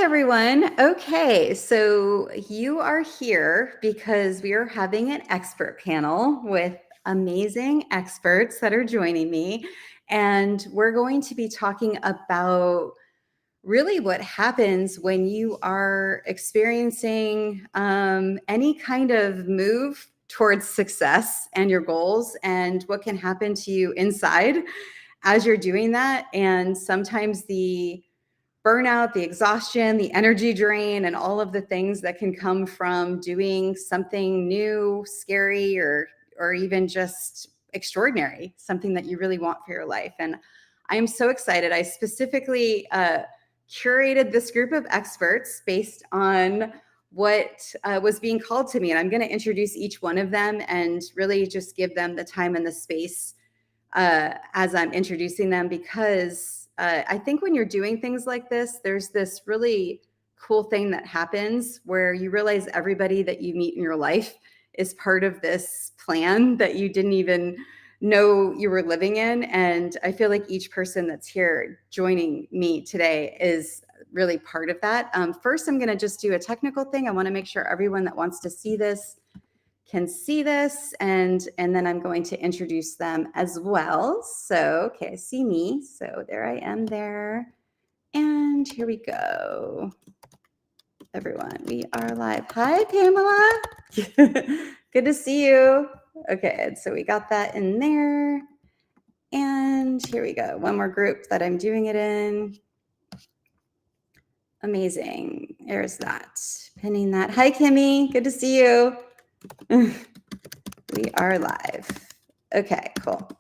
everyone. Okay, so you are here because we are having an expert panel with amazing experts that are joining me. And we're going to be talking about really what happens when you are experiencing any kind of move towards success and your goals, and what can happen to you inside as you're doing that. And sometimes the burnout, the exhaustion, the energy drain, and all of the things that can come from doing something new, scary, or even just extraordinary, something that you really want for your life. And I am so excited. I specifically curated this group of experts based on what was being called to me. And I'm going to introduce each one of them and really just give them the time and the space as I'm introducing them, because I think when you're doing things like this, there's this really cool thing that happens where you realize everybody that you meet in your life is part of this plan that you didn't even know you were living in. And I feel like each person that's here joining me today is really part of that. First, I'm going to just do a technical thing. I want to make sure everyone that wants to see this can see this, and then I'm going to introduce them as well. So, okay, see me. So there I am there. And here we go. Everyone, we are live. Hi, Pamela. Good to see you. Okay, so we got that in there. And here we go. One more group that I'm doing it in. Amazing. There's that. Pinning that. Hi, Kimmy. Good to see you. We are live. Okay, cool.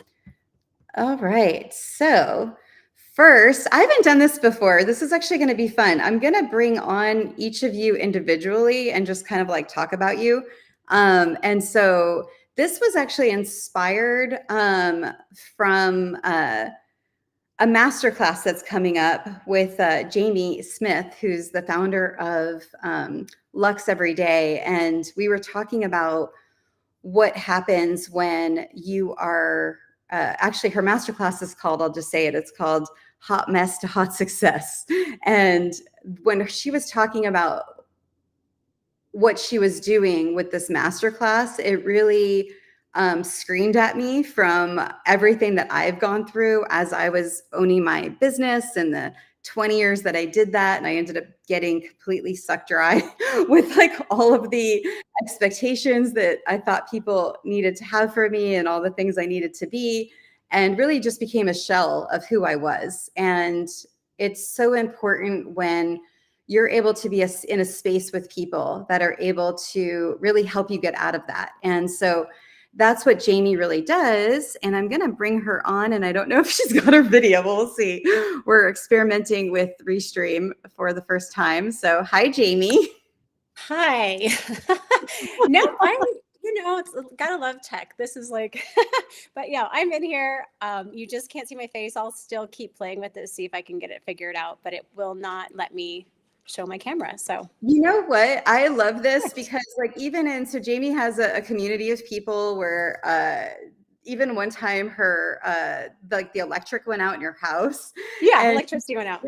All right. So first, I haven't done this before. This is actually going to be fun. I'm going to bring on each of you individually and just kind of like talk about you. And so this was actually inspired from a masterclass that's coming up with Jamie Smith, who's the founder of Lux Every Day. And we were talking about what happens when you are actually, her masterclass is called, I'll just say it, it's called Hot Mess to Hot Success. And when she was talking about what she was doing with this masterclass, it really screamed at me from everything that I've gone through as I was owning my business and the 20 years that I did that. And I ended up getting completely sucked dry with like all of the expectations that I thought people needed to have for me and all the things I needed to be, and really just became a shell of who I was. And it's so important when you're able to be in a space with people that are able to really help you get out of that. And so that's what Jamie really does. And I'm going to bring her on. And I don't know if she's got her video. We'll see. We're experimenting with Restream for the first time. So hi, Jamie. Hi. No, it's gotta love tech. This is like, but yeah, I'm in here. You just can't see my face. I'll still keep playing with it, see if I can get it figured out, but it will not let me show my camera. So you know what? I love this because like so Jamie has a community of people where even one time her like the electric went out in your house. Yeah, And electricity went out.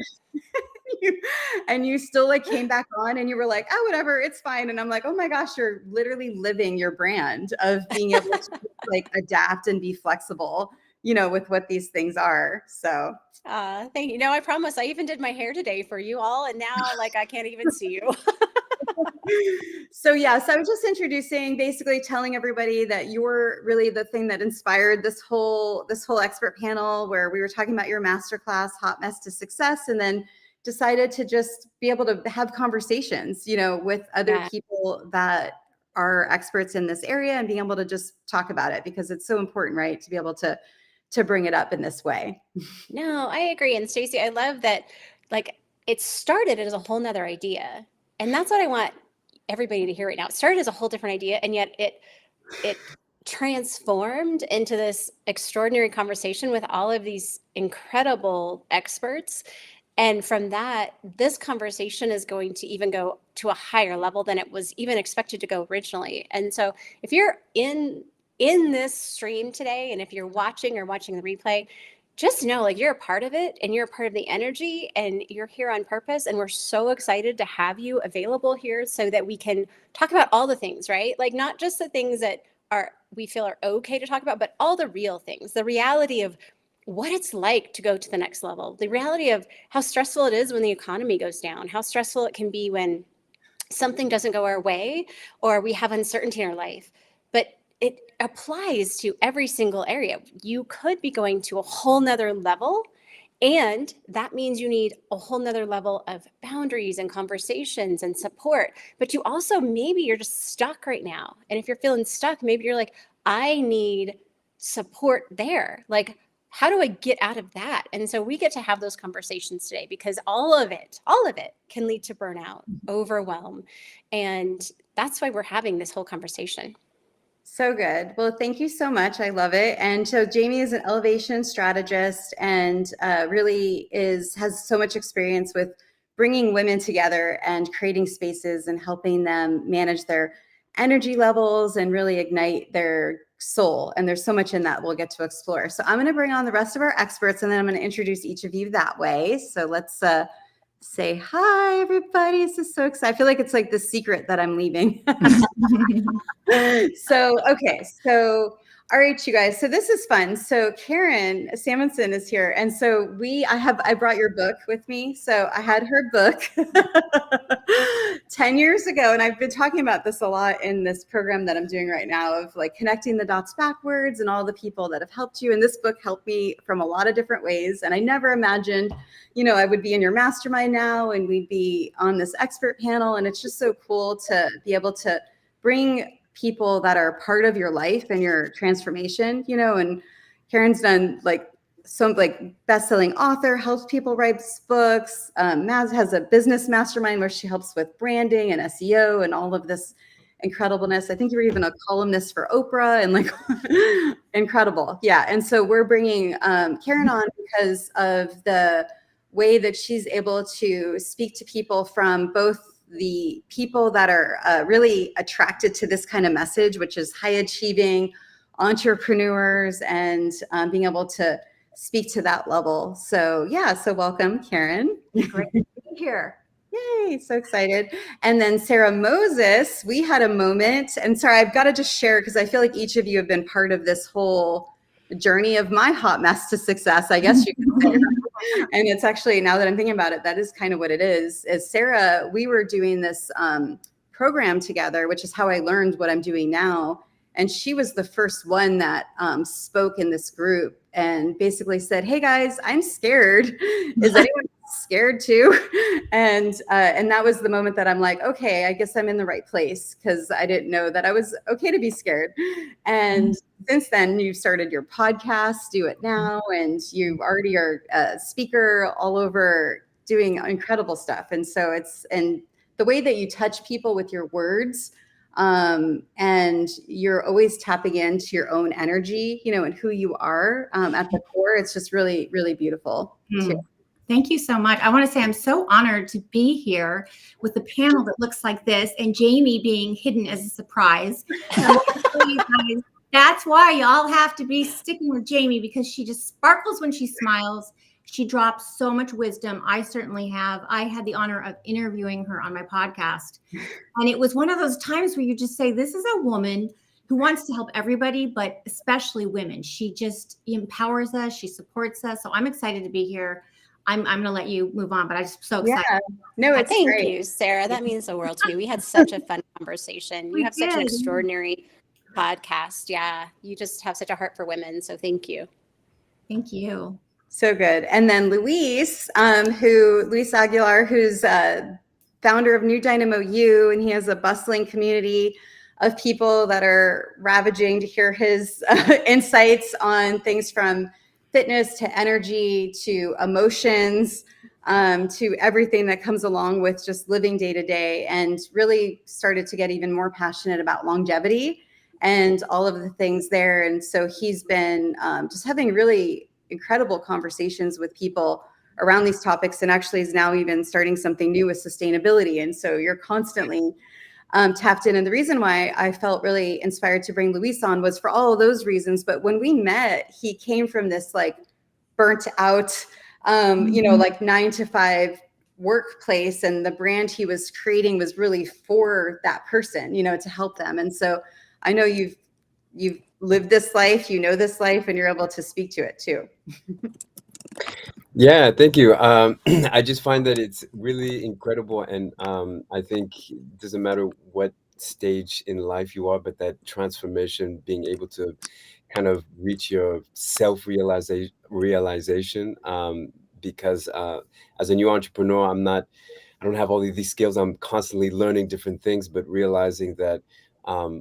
you still like came back on and you were like, oh, whatever, it's fine. And I'm like, oh my gosh, you're literally living your brand of being able to like adapt and be flexible, with what these things are. So Thank you. No, I promise. I even did my hair today for you all, and now like I can't even see you. So I was just introducing, basically telling everybody that you're really the thing that inspired this whole expert panel, where we were talking about your masterclass, Hot Mess to Success, and then decided to just be able to have conversations, with other people that are experts in this area and being able to just talk about it, because it's so important, right, to be able to bring it up in this way. No, I agree. And Stacey, I love that, like, it started as a whole nother idea. And that's what I want everybody to hear right now. It started as a whole different idea, and yet it transformed into this extraordinary conversation with all of these incredible experts. And from that, this conversation is going to even go to a higher level than it was even expected to go originally. And so if you're in this stream today, and if you're watching the replay, just know like you're a part of it and you're a part of the energy and you're here on purpose. And we're so excited to have you available here so that we can talk about all the things, right? Like not just the things that we feel are okay to talk about, but all the real things, the reality of what it's like to go to the next level, the reality of how stressful it is when the economy goes down, how stressful it can be when something doesn't go our way or we have uncertainty in our life. But it applies to every single area. You could be going to a whole nother level, and that means you need a whole nother level of boundaries and conversations and support. But you also, maybe you're just stuck right now. And if you're feeling stuck, maybe you're like, I need support there. Like, how do I get out of that? And so we get to have those conversations today because all of it can lead to burnout, overwhelm. And that's why we're having this whole conversation. So good. Well, thank you so much. I love it. And so Jamie is an elevation strategist and really has so much experience with bringing women together and creating spaces and helping them manage their energy levels and really ignite their soul. And there's so much in that we'll get to explore. So I'm going to bring on the rest of our experts and then I'm going to introduce each of you that way. So let's say hi, everybody. This is so exciting. I feel like it's like the secret that I'm leaving. So all right, you guys. So this is fun. So Karen Samuelson is here. And so I brought your book with me. So I had her book 10 years ago. And I've been talking about this a lot in this program that I'm doing right now of like connecting the dots backwards and all the people that have helped you. And this book helped me from a lot of different ways. And I never imagined, I would be in your mastermind now and we'd be on this expert panel. And it's just so cool to be able to bring people that are part of your life and your transformation, and Karen's done some best-selling author, helps people write books. Maz has a business mastermind where she helps with branding and SEO and all of this incredibleness. I think you're even a columnist for Oprah and incredible. Yeah. And so we're bringing Karen on because of the way that she's able to speak to people from both the people that are really attracted to this kind of message, which is high achieving entrepreneurs and being able to speak to that level. So welcome, Karen. Great to be here. Yay, so excited. And then Sarah Moses, we had a moment, and sorry, I've got to just share because I feel like each of you have been part of this whole journey of my hot mess to success, I guess you could say. And it's actually, now that I'm thinking about it, that is kind of what it is Sarah, we were doing this program together, which is how I learned what I'm doing now. And she was the first one that spoke in this group and basically said, hey guys, I'm scared. Is anyone scared too? And that was the moment that I'm like, okay, I guess I'm in the right place because I didn't know that I was okay to be scared. And since then, you've started your podcast, Do It Now, and you already are a speaker all over doing incredible stuff. And so and the way that you touch people with your words, and you're always tapping into your own energy, and who you are at the core. It's just really, really beautiful. Too. Thank you so much. I want to say I'm so honored to be here with a panel that looks like this and Jamie being hidden as a surprise. That's why y'all have to be sticking with Jamie because she just sparkles when she smiles. She drops so much wisdom. I certainly have. I had the honor of interviewing her on my podcast. And it was one of those times where you just say, this is a woman who wants to help everybody, but especially women. She just empowers us. She supports us. So I'm excited to be here. I'm going to let you move on, but I'm just so excited. Yeah. No, it's Thank great. you, Sarah. That means the world to me. We had such a fun conversation. You have such an extraordinary podcast. Yeah. You just have such a heart for women. So thank you. Thank you. So good. And then Luis Aguilar, who's founder of New Dynamo U, and he has a bustling community of people that are ravaging to hear his insights on things from fitness to energy to emotions to everything that comes along with just living day to day, and really started to get even more passionate about longevity and all of the things there. And so he's been just having really incredible conversations with people around these topics, and actually is now even starting something new with sustainability. And so you're constantly tapped in. And the reason why I felt really inspired to bring Luis on was for all of those reasons. But when we met, he came from this burnt out, like 9 to 5 workplace, and the brand he was creating was really for that person, to help them. And so I know you've lived this life, this life, and you're able to speak to it too. Yeah, thank you. I just find that it's really incredible, and I think it doesn't matter what stage in life you are, but that transformation, being able to kind of reach your realization. Because as a new entrepreneur, I don't have all of these skills. I'm constantly learning different things, but realizing that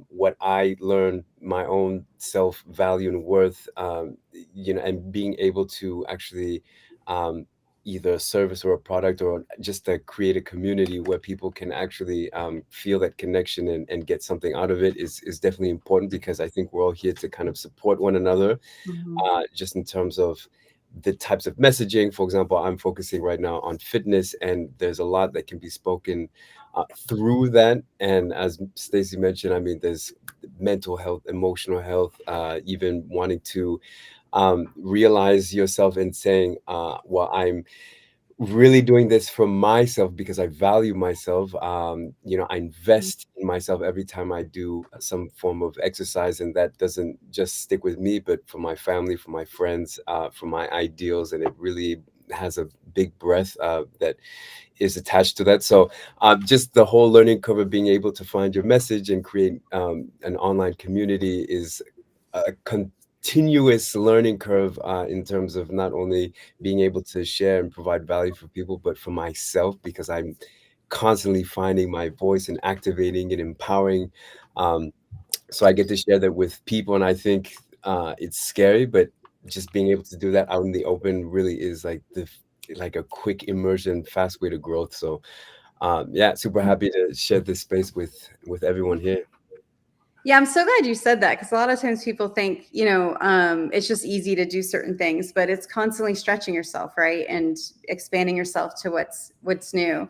what I learn, my own self value and worth, and being able to actually either a service or a product, or just to create a community where people can actually feel that connection and get something out of it is definitely important, because I think we're all here to kind of support one another, just in terms of the types of messaging. For example, I'm focusing right now on fitness, and there's a lot that can be spoken through that. And as Stacey mentioned, I mean, there's mental health, emotional health, even wanting to realize yourself and saying, well, I'm really doing this for myself because I value myself. I invest in myself every time I do some form of exercise, and that doesn't just stick with me, but for my family, for my friends, for my ideals, and it really has a big breath that is attached to that. So just the whole learning curve of being able to find your message and create an online community is a continuous learning curve, in terms of not only being able to share and provide value for people, but for myself, because I'm constantly finding my voice and activating and empowering. So I get to share that with people, and I think it's scary, but just being able to do that out in the open really is like a quick immersion, fast way to growth. So yeah, super happy to share this space with everyone here. Yeah, I'm so glad you said that, because a lot of times people think, it's just easy to do certain things, but it's constantly stretching yourself, right? And expanding yourself to what's new.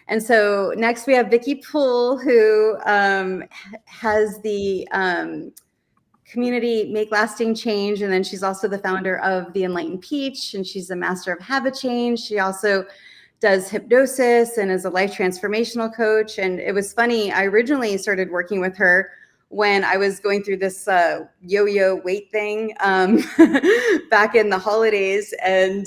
And so next we have Vicki Poole, who has the community Make Lasting Change. And then she's also the founder of the Enlightened Peach, and she's a master of habit change. She also does hypnosis and is a life transformational coach. And it was funny, I originally started working with her when I was going through this yo-yo weight thing back in the holidays. And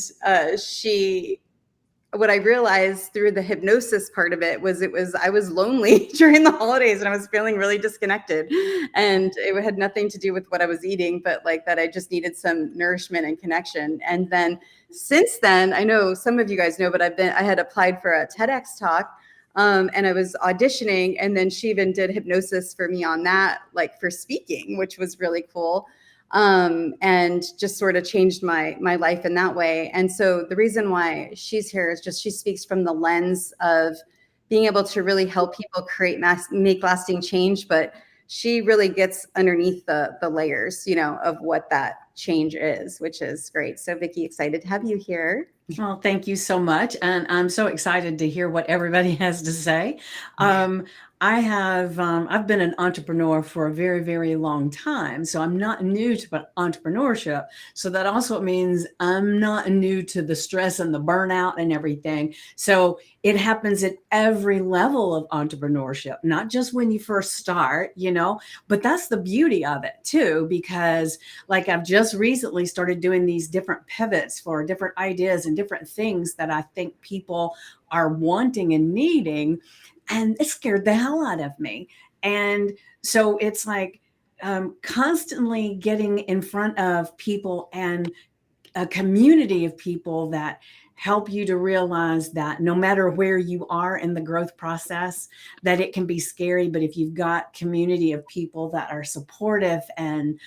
what I realized through the hypnosis part of it was I was lonely during the holidays, and I was feeling really disconnected, and it had nothing to do with what I was eating, but like that I just needed some nourishment and connection. And then since then, I know some of you guys know, but I had applied for a TEDx talk, and I was auditioning, and then she even did hypnosis for me on that, like for speaking, which was really cool. And just sort of changed my life in that way. And so the reason why she's here is just she speaks from the lens of being able to really help people make lasting change, but she really gets underneath the layers, of what that change is, which is great. So Vicki, excited to have you here. Well, thank you so much. And I'm so excited to hear what everybody has to say. I've been an entrepreneur for a very, very long time. So I'm not new to entrepreneurship. So that also means I'm not new to the stress and the burnout and everything. So it happens at every level of entrepreneurship, not just when you first start, but that's the beauty of it too, because like I've just recently started doing these different pivots for different ideas and different things that I think people are wanting and needing. And it scared the hell out of me. And so it's like constantly getting in front of people and a community of people that help you to realize that no matter where you are in the growth process, that it can be scary. But if you've got community of people that are supportive and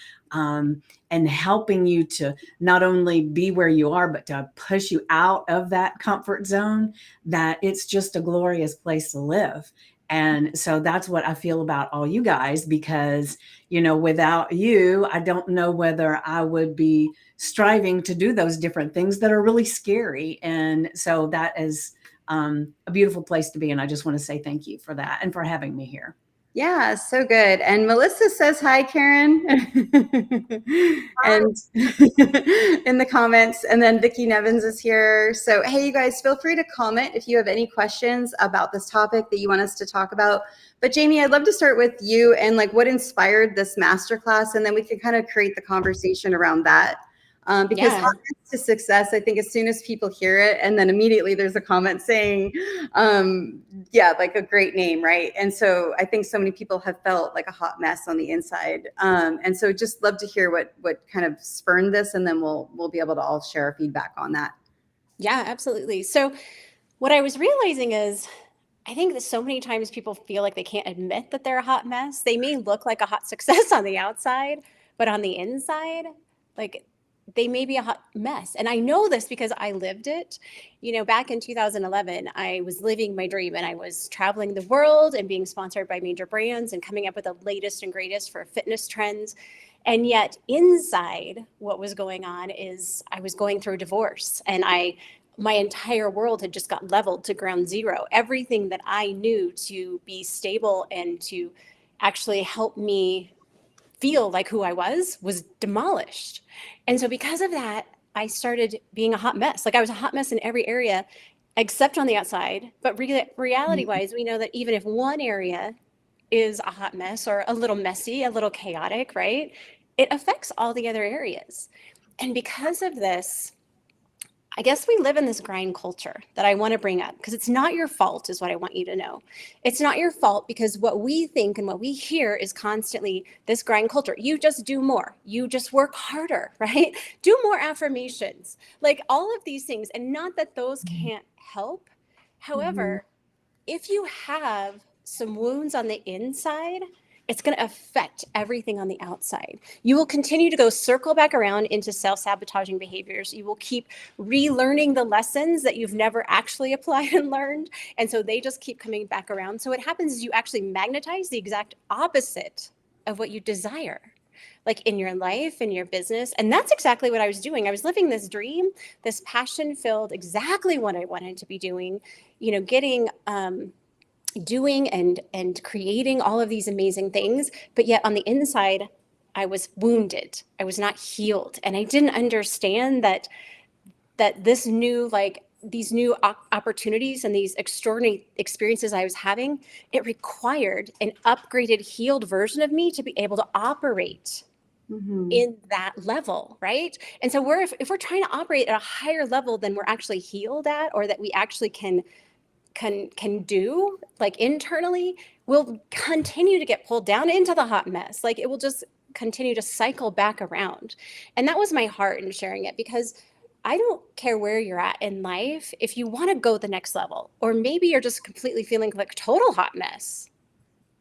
helping you to not only be where you are, but to push you out of that comfort zone, that it's just a glorious place to live. And so that's what I feel about all you guys, because, without you, I don't know whether I would be striving to do those different things that are really scary. And so that is a beautiful place to be. And I just want to say thank you for that and for having me here. Yeah, so good. And Melissa says hi, Karen. And in the comments. And then Vicki Nevins is here. So, hey, you guys, feel free to comment if you have any questions about this topic that you want us to talk about. But Jamie, I'd love to start with you and like what inspired this masterclass, and then we can kind of create the conversation around that. Because Yeah. Hotness to Success, I think as soon as people hear it, and then immediately there's a comment saying, yeah, like a great name, right? And so I think so many people have felt like a hot mess on the inside. And so just love to hear what kind of spurned this, and then we'll be able to all share our feedback on that. Yeah, absolutely. So what I was realizing is I think that so many times people feel like they can't admit that they're a hot mess. They may look like a hot success on the outside, but on the inside, like they may be a hot mess. And I know this because I lived it. You know, back in 2011, I was living my dream and I was traveling the world and being sponsored by major brands and coming up with the latest and greatest for fitness trends. And yet inside what was going on is I was going through a divorce, and my entire world had just got leveled to ground zero. Everything that I knew to be stable and to actually help me feel like who I was demolished. And so because of that, I started being a hot mess. Like I was a hot mess in every area except on the outside. But reality wise, we know that even if one area is a hot mess or a little messy, a little chaotic, right? It affects all the other areas. And because of this, I guess we live in this grind culture that I want to bring up, because it's not your fault is what I want you to know. It's not your fault, because what we think and what we hear is constantly this grind culture. You just do more. You just work harder, right? Do more affirmations, like all of these things. And not that those can't help. However, if you have some wounds on the inside, it's going to affect everything on the outside. You will continue to go circle back around into self-sabotaging behaviors. You will keep relearning the lessons that you've never actually applied and learned. And so they just keep coming back around. So what happens is you actually magnetize the exact opposite of what you desire, like in your life, in your business. And that's exactly what I was doing. I was living this dream, this passion-filled, exactly what I wanted to be doing, you know, getting, doing and creating all of these amazing things. But yet on the inside, I was wounded. I was not healed. And I didn't understand that this new, like these new opportunities and these extraordinary experiences I was having, it required an upgraded, healed version of me to be able to operate in that level, right? And so if we're trying to operate at a higher level than we're actually healed at, or that we actually can do, like internally, we'll continue to get pulled down into the hot mess. Like it will just continue to cycle back around. And that was my heart in sharing it, because I don't care where you're at in life. If you want to go the next level, or maybe you're just completely feeling like a total hot mess,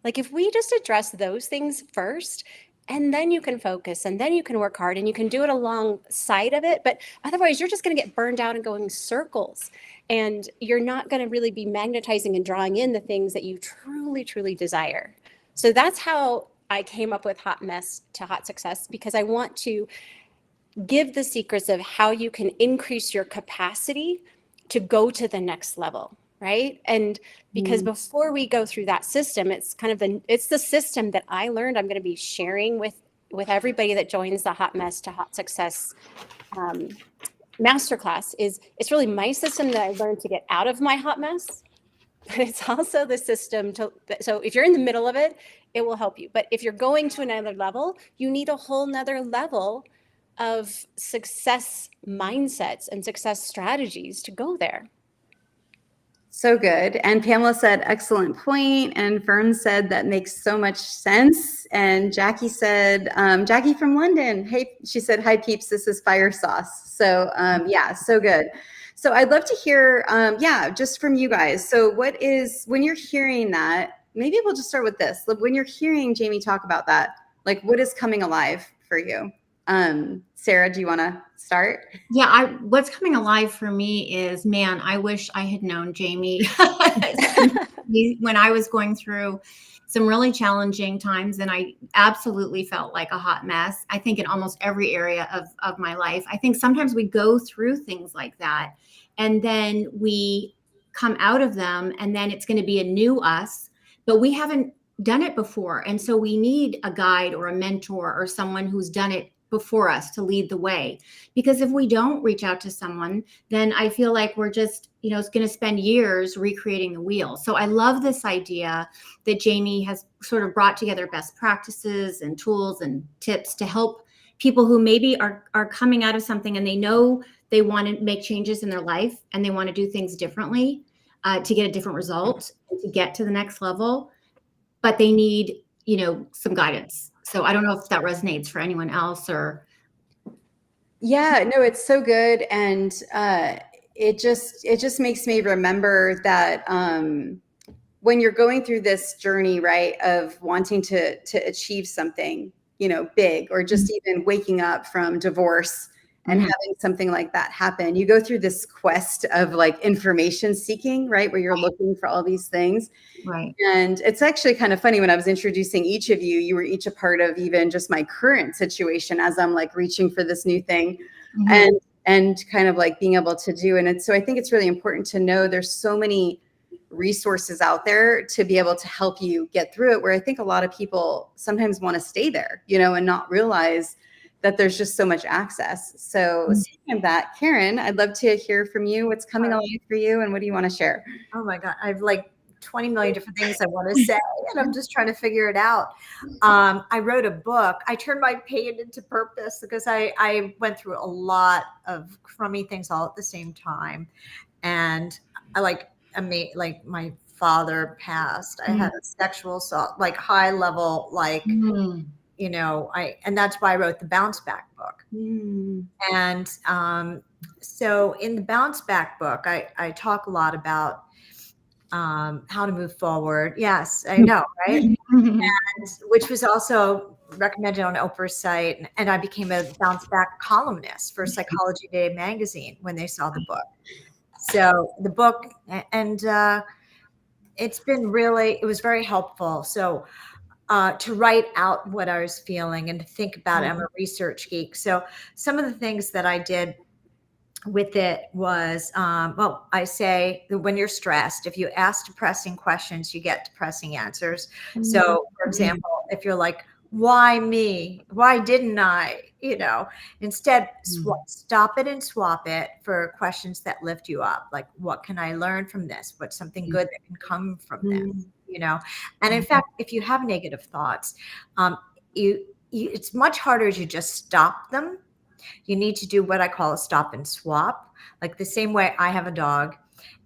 like if we just address those things first, and then you can focus, and then you can work hard, and you can do it alongside of it. But otherwise, you're just going to get burned out and going circles. And you're not going to really be magnetizing and drawing in the things that you truly, truly desire. So that's how I came up with Hot Mess to Hot Success, because I want to give the secrets of how you can increase your capacity to go to the next level. Right. And because before we go through that system, it's kind of it's the system that I learned I'm going to be sharing with everybody that joins the Hot Mess to Hot Success masterclass. It's really my system that I learned to get out of my hot mess, but it's also the system so if you're in the middle of it, it will help you. But if you're going to another level, you need a whole nother level of success mindsets and success strategies to go there. So good. And Pamela said, excellent point. And Fern said, that makes so much sense. And Jackie said, Jackie from London, hey, she said, hi peeps, this is fire sauce. So yeah, so good. So I'd love to hear, just from you guys. So when you're hearing that, maybe we'll just start with this. When you're hearing Jamie talk about that, like what is coming alive for you? Sarah, do you want to start? Yeah, what's coming alive for me is, man, I wish I had known Jamie when I was going through some really challenging times, and I absolutely felt like a hot mess. I think in almost every area of my life. I think sometimes we go through things like that, and then we come out of them, and then it's going to be a new us, but we haven't done it before. And so we need a guide or a mentor or someone who's done it before us to lead the way. Because if we don't reach out to someone, then I feel like we're just, it's going to spend years recreating the wheel. So I love this idea that Jamie has sort of brought together best practices and tools and tips to help people who maybe are coming out of something and they know they want to make changes in their life and they want to do things differently to get a different result and to get to the next level, but they need, some guidance. So I don't know if that resonates for anyone else or. Yeah, no, it's so good. And it just makes me remember that when you're going through this journey, right, of wanting to achieve something, big, or just even waking up from divorce and having something like that happen, you go through this quest of like information seeking, right, where you're looking for all these things. Right. And it's actually kind of funny, when I was introducing each of you, you were each a part of even just my current situation as I'm like reaching for this new thing and kind of like being able to do. And so I think it's really important to know there's so many resources out there to be able to help you get through it, where I think a lot of people sometimes want to stay there, and not realize that there's just so much access. So speaking of that, Karen, I'd love to hear from you. What's coming along for you and what do you want to share? Oh my God. I've like 20 million different things I want to say, and I'm just trying to figure it out. I wrote a book. I turned my pain into purpose because I went through a lot of crummy things all at the same time. And my father passed. I had a sexual assault, like high level, like, and that's why I wrote the Bounce Back book. And so in the Bounce Back book, I talk a lot about how to move forward. Yes, I know, right? And which was also recommended on Oprah's site. And I became a Bounce Back columnist for Psychology Today magazine when they saw the book. So the book, and it was very helpful. So to write out what I was feeling and to think about it. I'm a research geek. So some of the things that I did with it was, I say that when you're stressed, if you ask depressing questions, you get depressing answers. So for example, if you're like, why me? Why didn't I? Instead, stop it and swap it for questions that lift you up. Like, what can I learn from this? What's something good that can come from this? And in fact, if you have negative thoughts, it's much harder to just stop them. You need to do what I call a stop and swap. Like the same way I have a dog.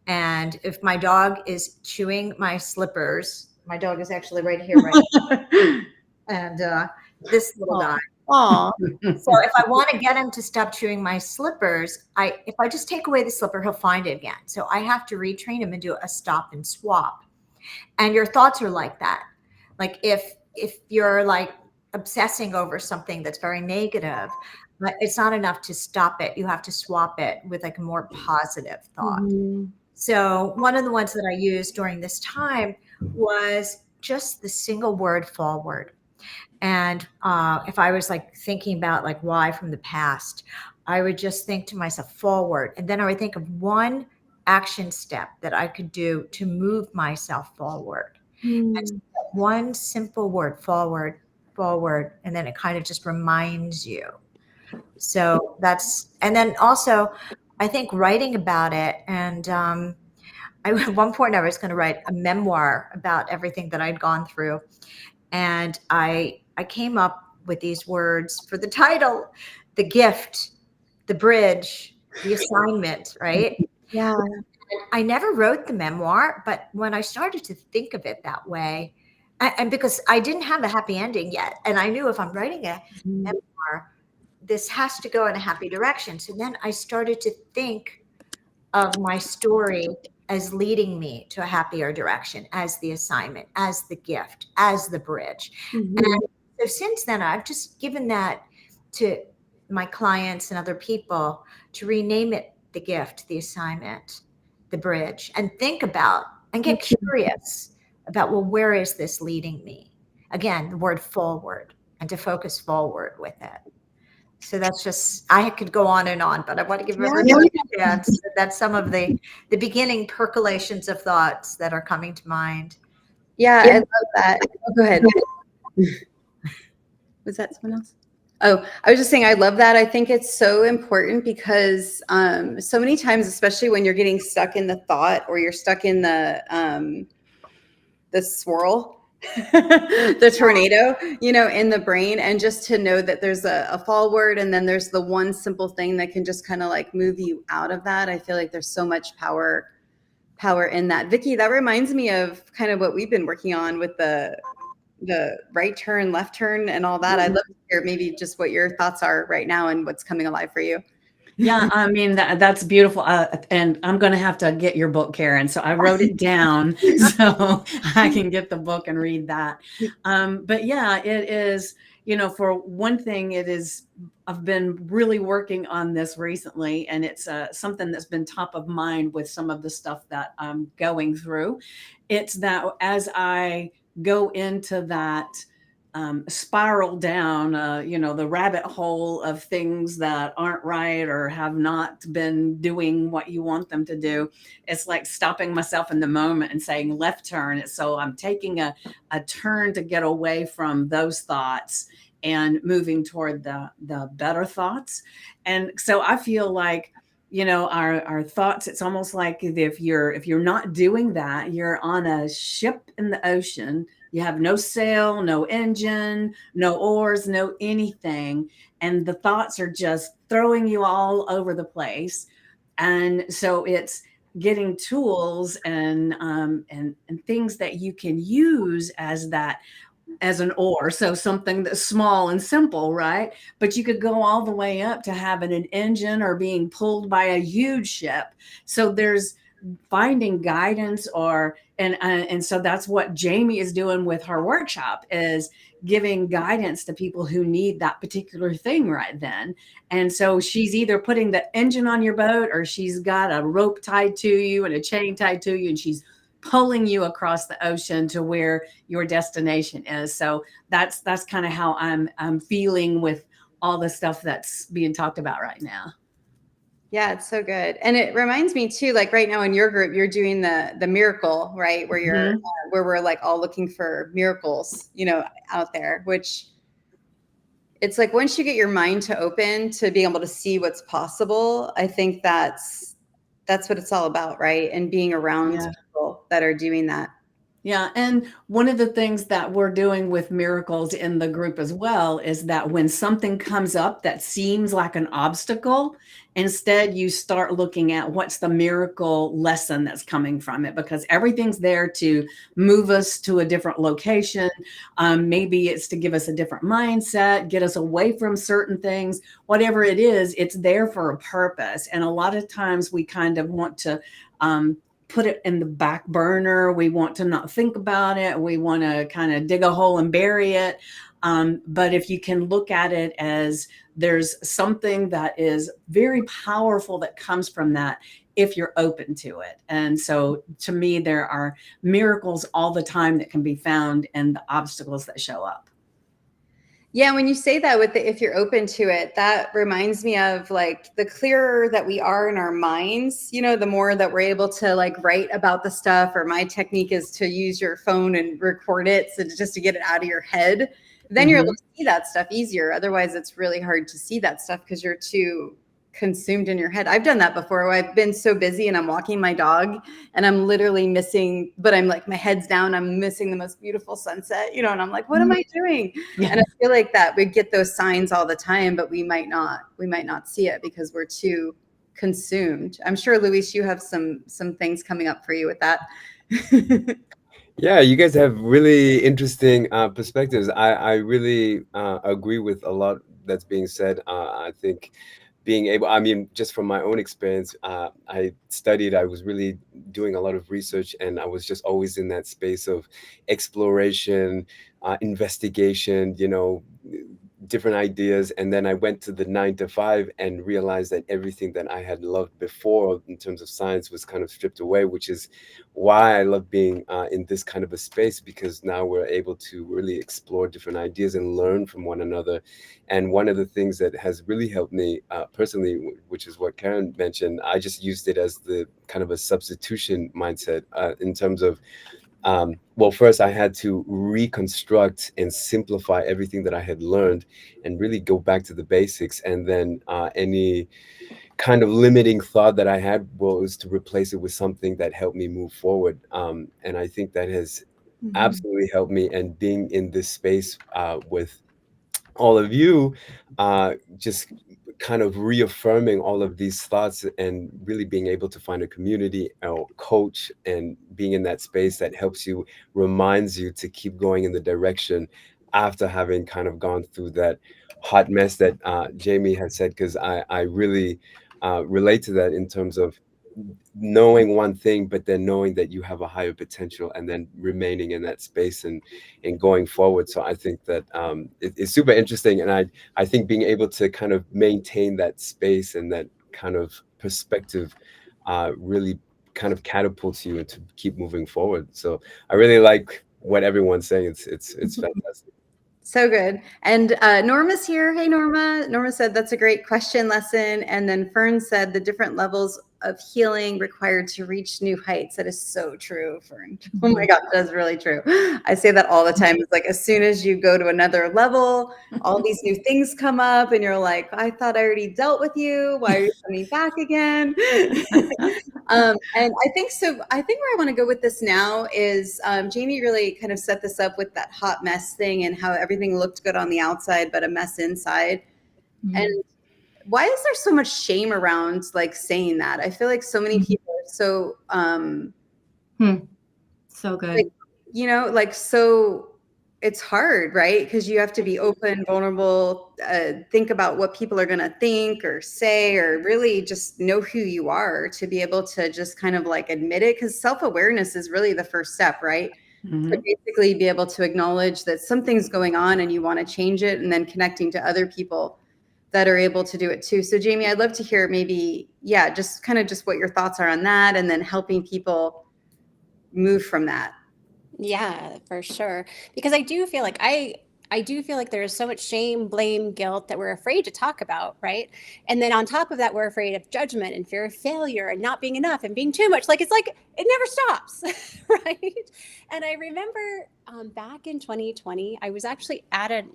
And if my dog is chewing my slippers, my dog is actually right here, right now. And this little guy. Aw. So if I want to get him to stop chewing my slippers, if I just take away the slipper, he'll find it again. So I have to retrain him and do a stop and swap. And your thoughts are like that. Like if you're like obsessing over something that's very negative, but it's not enough to stop it. You have to swap it with like a more positive thought. So one of the ones that I used during this time was just the single word forward. And if I was like thinking about like why from the past, I would just think to myself forward. And then I would think of one action step that I could do to move myself forward. And so one simple word, forward. And then it kind of just reminds you. So and then also I think writing about it. And at one point I was going to write a memoir about everything that I'd gone through. And I came up with these words for the title: the gift, the bridge, the assignment, right? Yeah. I never wrote the memoir, but when I started to think of it that way, and because I didn't have a happy ending yet, and I knew if I'm writing a memoir, this has to go in a happy direction. So then I started to think of my story as leading me to a happier direction, as the assignment, as the gift, as the bridge. And so since then, I've just given that to my clients and other people to rename it the gift, the assignment, the bridge, and think about and get curious about, well, where is this leading me? Again, the word forward, and to focus forward with it. So that's just, I could go on and on, but I want to give everybody a chance. That's some of the beginning percolations of thoughts that are coming to mind. Yeah, I love that. Oh, go ahead. Was that someone else? Oh, I was just saying, I love that. I think it's so important because so many times, especially when you're getting stuck in the thought or you're stuck in the swirl, the tornado, in the brain, and just to know that there's a forward and then there's the one simple thing that can just kind of like move you out of that. I feel like there's so much power in that. Vicky, that reminds me of kind of what we've been working on with the right turn, left turn, and all that. I'd love to hear maybe just what your thoughts are right now and what's coming alive for you. Yeah, I mean, that's beautiful. And I'm going to have to get your book, Karen. So I wrote it down so I can get the book and read that. But yeah, it is, for one thing, I've been really working on this recently, and it's something that's been top of mind with some of the stuff that I'm going through. It's that as I go into that spiral down, the rabbit hole of things that aren't right or have not been doing what you want them to do. It's like stopping myself in the moment and saying left turn. So I'm taking a turn to get away from those thoughts and moving toward the better thoughts. And so I feel like, our thoughts, it's almost like if you're not doing that, you're on a ship in the ocean. You have no sail, no engine, no oars, no anything. And the thoughts are just throwing you all over the place. And so it's getting tools and things that you can use as an oar. So something that's small and simple, right? But you could go all the way up to having an engine or being pulled by a huge ship. So there's finding guidance and so that's what Jamie is doing with her workshop, is giving guidance to people who need that particular thing right then. And so she's either putting the engine on your boat, or she's got a rope tied to you and a chain tied to you, and she's pulling you across the ocean to where your destination is. So that's kind of how I'm feeling with all the stuff that's being talked about right now. Yeah, it's so good. And it reminds me too, like right now in your group, you're doing the miracle, right? Where you're where we're like all looking for miracles, out there, which it's like once you get your mind to open to being able to see what's possible, I think that's what it's all about, right? And being around people that are doing that. Yeah. And one of the things that we're doing with miracles in the group as well is that when something comes up that seems like an obstacle, instead you start looking at what's the miracle lesson that's coming from it, because everything's there to move us to a different location. Maybe it's to give us a different mindset, get us away from certain things, whatever it is, it's there for a purpose. And a lot of times we kind of want to, put it in the back burner. We want to not think about it. We want to kind of dig a hole and bury it. But if you can look at it as there's something that is very powerful that comes from that, if you're open to it. And so to me, there are miracles all the time that can be found in the obstacles that show up. Yeah, when you say that with if you're open to it, that reminds me of like the clearer that we are in our minds, the more that we're able to like write about the stuff, or my technique is to use your phone and record it. So just to get it out of your head, then you're able to see that stuff easier. Otherwise it's really hard to see that stuff because you're too consumed in your head. I've done that before. I've been so busy and I'm walking my dog and I'm literally missing, but I'm like, my head's down. I'm missing the most beautiful sunset, and I'm like, what am I doing? Yeah. And I feel like that we get those signs all the time, but we might not see it because we're too consumed. I'm sure, Luis, you have some things coming up for you with that. Yeah, you guys have really interesting perspectives. I really agree with a lot that's being said. I think just from my own experience, I was really doing a lot of research, and I was just always in that space of exploration, investigation, different ideas. And then I went to the 9 to 5 and realized that everything that I had loved before in terms of science was kind of stripped away, which is why I love being in this kind of a space, because now we're able to really explore different ideas and learn from one another. And one of the things that has really helped me personally, which is what Karen mentioned, I just used it as the kind of a substitution mindset in terms of Well, first I had to reconstruct and simplify everything that I had learned and really go back to the basics. And then any kind of limiting thought that I had was to replace it with something that helped me move forward. And I think that has absolutely helped me. And being in this space with all of you, just kind of reaffirming all of these thoughts and really being able to find a community or coach and being in that space that helps you, reminds you to keep going in the direction after having kind of gone through that hot mess that Jamie had said, because I really relate to that in terms of knowing one thing, but then knowing that you have a higher potential and then remaining in that space and going forward. So I think that it's super interesting. And I think being able to kind of maintain that space and that kind of perspective really kind of catapults you to keep moving forward. So I really like what everyone's saying. It's fantastic. So good. And Norma's here. Hey, Norma. Norma said that's a great question lesson. And then Fern said the different levels of healing required to reach new heights. That is so true, Fern. Oh my God, that's really true. I say that all the time. It's like as soon as you go to another level, all these new things come up and you're like, I thought I already dealt with you. Why are you coming back again? And I think so. I think where I want to go with this now is Jamie really kind of set this up with that hot mess thing and how everything looked good on the outside, but a mess inside. And why is there so much shame around like saying that? I feel like so many people are so, so good. like, you know, like, so it's hard, right? Because you have to be open, vulnerable, think about what people are going to think or say, or really just know who you are to be able to just kind of like admit it. Because self-awareness is really the first step, right? To basically be able to acknowledge that something's going on and you want to change it, and then connecting to other people that are able to do it too. So Jamie, I'd love to hear maybe, yeah, just kind of just what your thoughts are on that, and then helping people move from that. Yeah, for sure. Because I do feel like I do feel like there's so much shame, blame, guilt that we're afraid to talk about, right? And then on top of that, we're afraid of judgment and fear of failure and not being enough and being too much. Like it's like it never stops, right? And I remember back in 2020, I was actually at it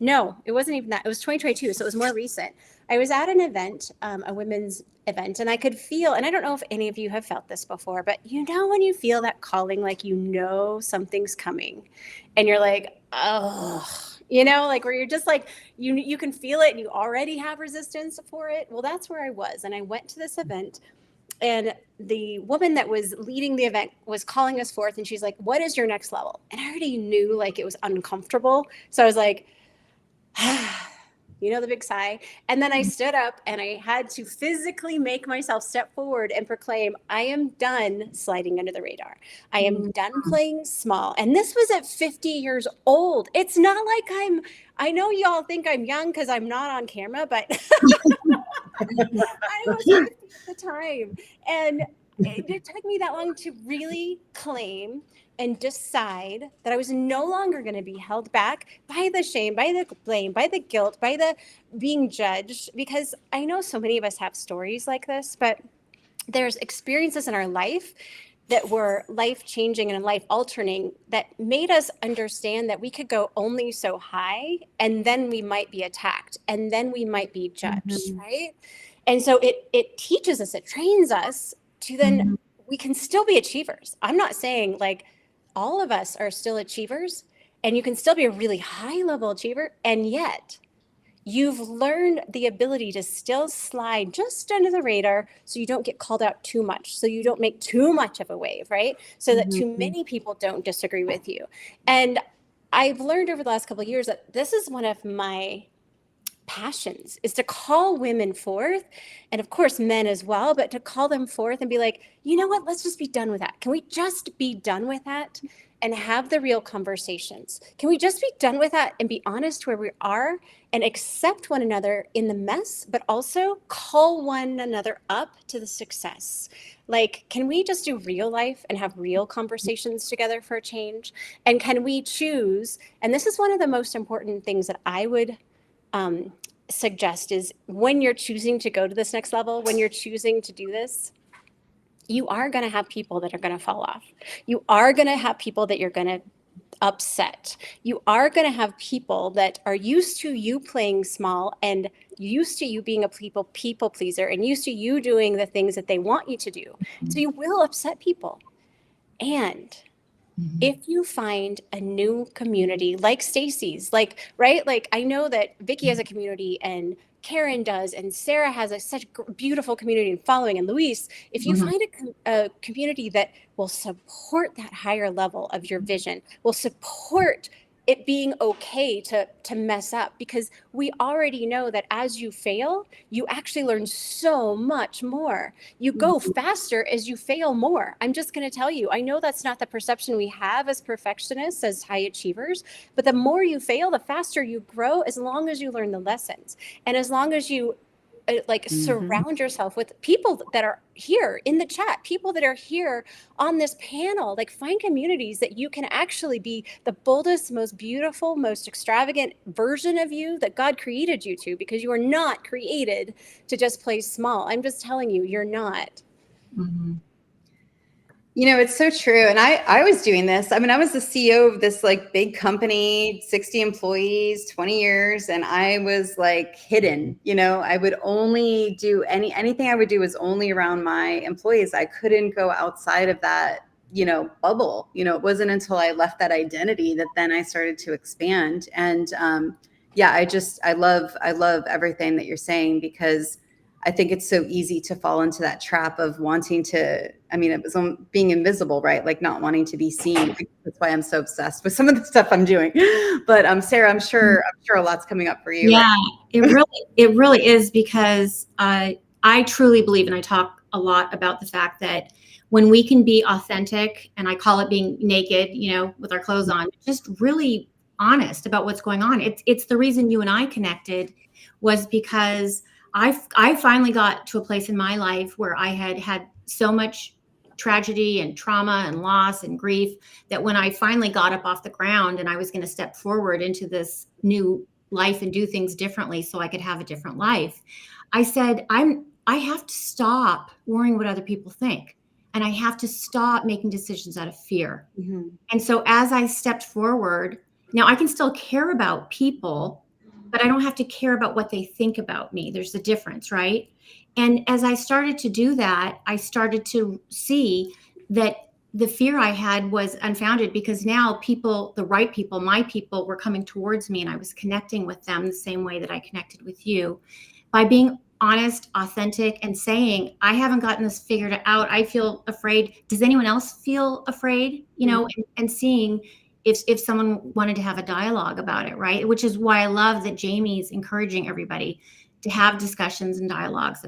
wasn't even that. It was 2022, so it was more recent. I was at an event, a women's event, and I could feel, and I don't know if any of you have felt this before, but you know when you feel that calling, like you know something's coming, and you're like, oh, you know, like where you're just like, you can feel it and you already have resistance for it. Well, that's where I was. And I went to this event, and the woman that was leading the event was calling us forth, and she's like, what is your next level? And I already knew like it was uncomfortable. So I was like, you know, the big sigh. And then I stood up and I had to physically make myself step forward and proclaim, I am done sliding under the radar. I am done playing small. And this was at 50 years old. It's not like I know y'all think I'm young because I'm not on camera, but I was 50 at the time. And it took me that long to really claim and decide that I was no longer going to be held back by the shame, by the blame, by the guilt, by the being judged. Because I know so many of us have stories like this, but there's experiences in our life that were life-changing and life-altering that made us understand that we could go only so high, and then we might be attacked, and then we might be judged, right? And so it teaches us, it trains us to then we can still be achievers. I'm not saying like all of us are still achievers, and you can still be a really high level achiever, and yet you've learned the ability to still slide just under the radar so you don't get called out too much, so you don't make too much of a wave, right? So that too many people don't disagree with you. And I've learned over the last couple of years that this is one of my passions, is to call women forth, and of course men as well, but to call them forth and be like, you know what, let's just be done with that. Can we just be done with that and have the real conversations? Can we just be done with that and be honest where we are and accept one another in the mess, but also call one another up to the success? Like, can we just do real life and have real conversations together for a change? And can we choose, and this is one of the most important things that I would suggest, is when you're choosing to go to this next level, when you're choosing to do this, you are going to have people that are going to fall off. You are going to have people that you're going to upset. You are going to have people that are used to you playing small and used to you being a people pleaser and used to you doing the things that they want you to do. So you will upset people. And if you find a new community like Stacy's, like, right? Like, I know that Vicky has a community and Karen does, and Sarah has such beautiful community and following, and Luis, if you find a community that will support that higher level of your vision, will support it being okay to mess up, because we already know that as you fail, you actually learn so much more. You go faster as you fail more. I'm just going to tell you, I know that's not the perception we have as perfectionists, as high achievers, but the more you fail, the faster you grow, as long as you learn the lessons. And as long as you surround yourself with people that are here in the chat, people that are here on this panel, like find communities that you can actually be the boldest, most beautiful, most extravagant version of you that God created you to, because you are not created to just play small. I'm just telling you, you're not. You know, it's so true. And I was doing this. I mean, I was the CEO of this like big company, 60 employees, 20 years. And I was like hidden, you know, I would only do anything I would do was only around my employees. I couldn't go outside of that, you know, bubble. You know, it wasn't until I left that identity that then I started to expand. And yeah, I love everything that you're saying, because I think it's so easy to fall into that trap of wanting to, I mean, it was being invisible, right? Like not wanting to be seen. That's why I'm so obsessed with some of the stuff I'm doing. But Sarah, I'm sure a lot's coming up for you. Yeah, right? it really is, because I truly believe, and I talk a lot about the fact that when we can be authentic, and I call it being naked, you know, with our clothes on, just really honest about what's going on. It's the reason you and I connected, was because I finally got to a place in my life where I had so much tragedy and trauma and loss and grief that when I finally got up off the ground and I was going to step forward into this new life and do things differently so I could have a different life, I said, I have to stop worrying what other people think. And I have to stop making decisions out of fear. And so as I stepped forward, now I can still care about people, but I don't have to care about what they think about me. There's a difference, right? And as I started to do that, I started to see that the fear I had was unfounded, because now people, the right people, my people, were coming towards me, and I was connecting with them the same way that I connected with you, by being honest, authentic, and saying, I haven't gotten this figured out. I feel afraid. Does anyone else feel afraid? You know, and seeing if someone wanted to have a dialogue about it, right? Which is why I love that Jamie's encouraging everybody to have discussions and dialogues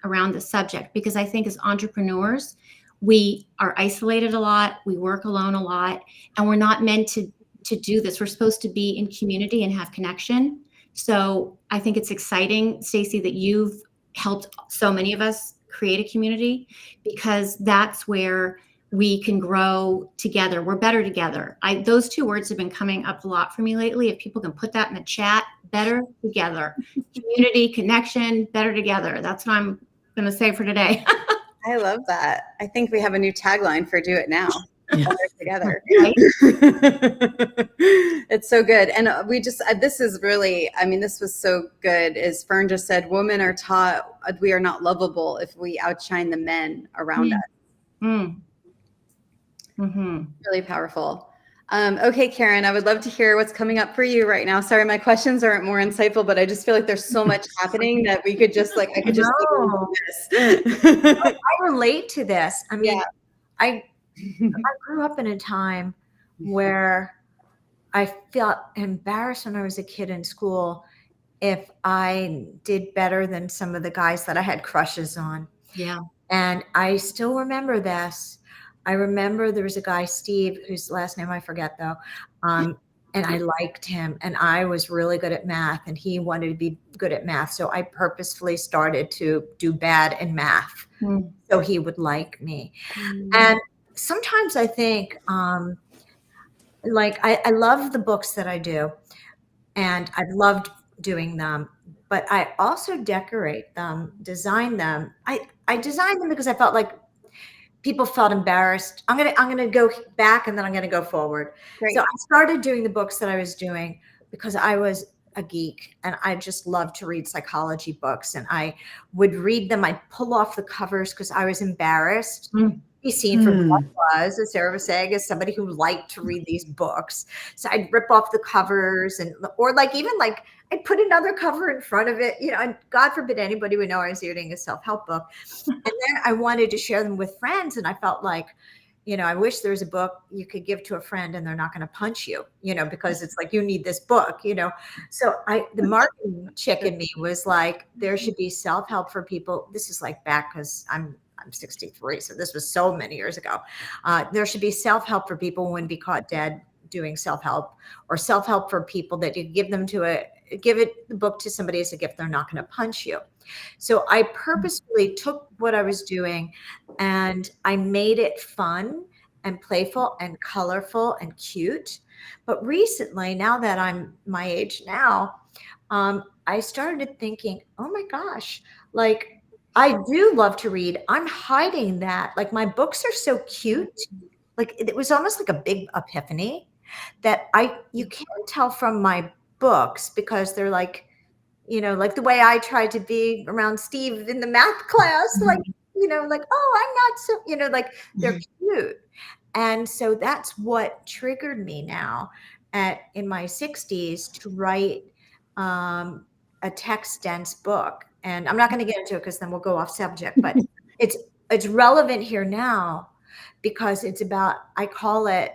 around the subject, because I think as entrepreneurs, we are isolated a lot, we work alone a lot, and we're not meant to do this. We're supposed to be in community and have connection. So I think it's exciting, Stacy, that you've helped so many of us create a community, because that's where we can grow together. We're better together. Those two words have been coming up a lot for me lately. If people can put that in the chat, better together, community, connection, better together. That's what I'm going to say for today. I love that. I think we have a new tagline for Do It Now. Better together. Right? It's so good. And this is really, I mean, this was so good. As Fern just said, women are taught we are not lovable if we outshine the men around us. Really powerful. Okay, Karen, I would love to hear what's coming up for you right now. Sorry, my questions aren't more insightful, but I just feel like there's so much happening that we could just I could just do this. I relate to this. I mean, Yeah. I grew up in a time where I felt embarrassed when I was a kid in school if I did better than some of the guys that I had crushes on. Yeah. And I still remember this. I remember there was a guy, Steve, whose last name I forget though. And I liked him, and I was really good at math, and he wanted to be good at math. So I purposefully started to do bad in math so he would like me. And sometimes I think, like, I love the books that I do, and I've loved doing them, but I also decorate them, design them. I design them because I felt like people felt embarrassed. I'm gonna go back and then I'm gonna go forward. Great. So I started doing the books that I was doing because I was a geek and I just loved to read psychology books, and I would read them. I'd pull off the covers because I was embarrassed. Be seen for who I was, as Sarah was saying, as somebody who liked to read these books. So I'd rip off the covers or even I'd put another cover in front of it, and God forbid anybody would know I was reading a self-help book. And then I wanted to share them with friends. And I felt like, I wish there was a book you could give to a friend and they're not going to punch you, because it's like, you need this book, So the marketing chick in me was like, there should be self-help for people. This is like back because I'm 63. So this was so many years ago. There should be self-help for people who wouldn't be caught dead doing self-help, or self-help for people that you give the book to somebody as a gift. They're not going to punch you. So I purposefully took what I was doing and I made it fun and playful and colorful and cute. But recently, now that I'm my age now, I started thinking, oh my gosh, I do love to read. I'm hiding that. My books are so cute. It was almost like a big epiphany that you can't tell from my books because they're like the way I tried to be around Steve in the math class, oh, I'm not so, they're cute. And so that's what triggered me now in my 60s to write a text dense book. And I'm not going to get into it because then we'll go off subject, but it's relevant here now because it's about, I call it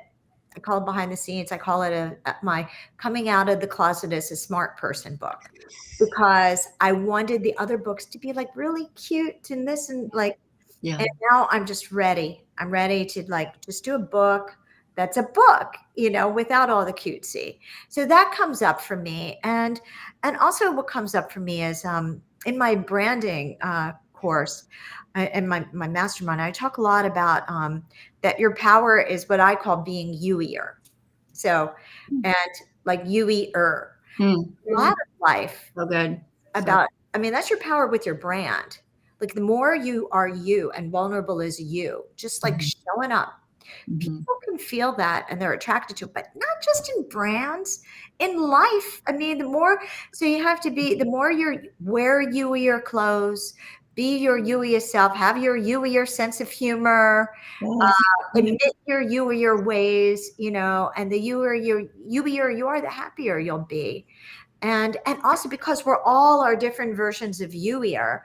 behind the scenes. I call it my coming out of the closet as a smart person book, because I wanted the other books to be really cute and this and and now I'm just ready. I'm ready to just do a book that's a book, without all the cutesy. So that comes up for me. And also what comes up for me is in my branding course and my mastermind, I talk a lot about that your power is what I call being you-ier. So, and you-ier. A lot of life. So good. That's your power with your brand. The more you are you and vulnerable as you, just showing up. People can feel that and they're attracted to it, but not just in brands, in life. The more, so you have to be, the more you wear you-ier clothes, be your you-ier self, have your you-ier sense of humor, admit your you-ier ways, and the you-ier you are, the happier you'll be. And also because we're all our different versions of you-ier,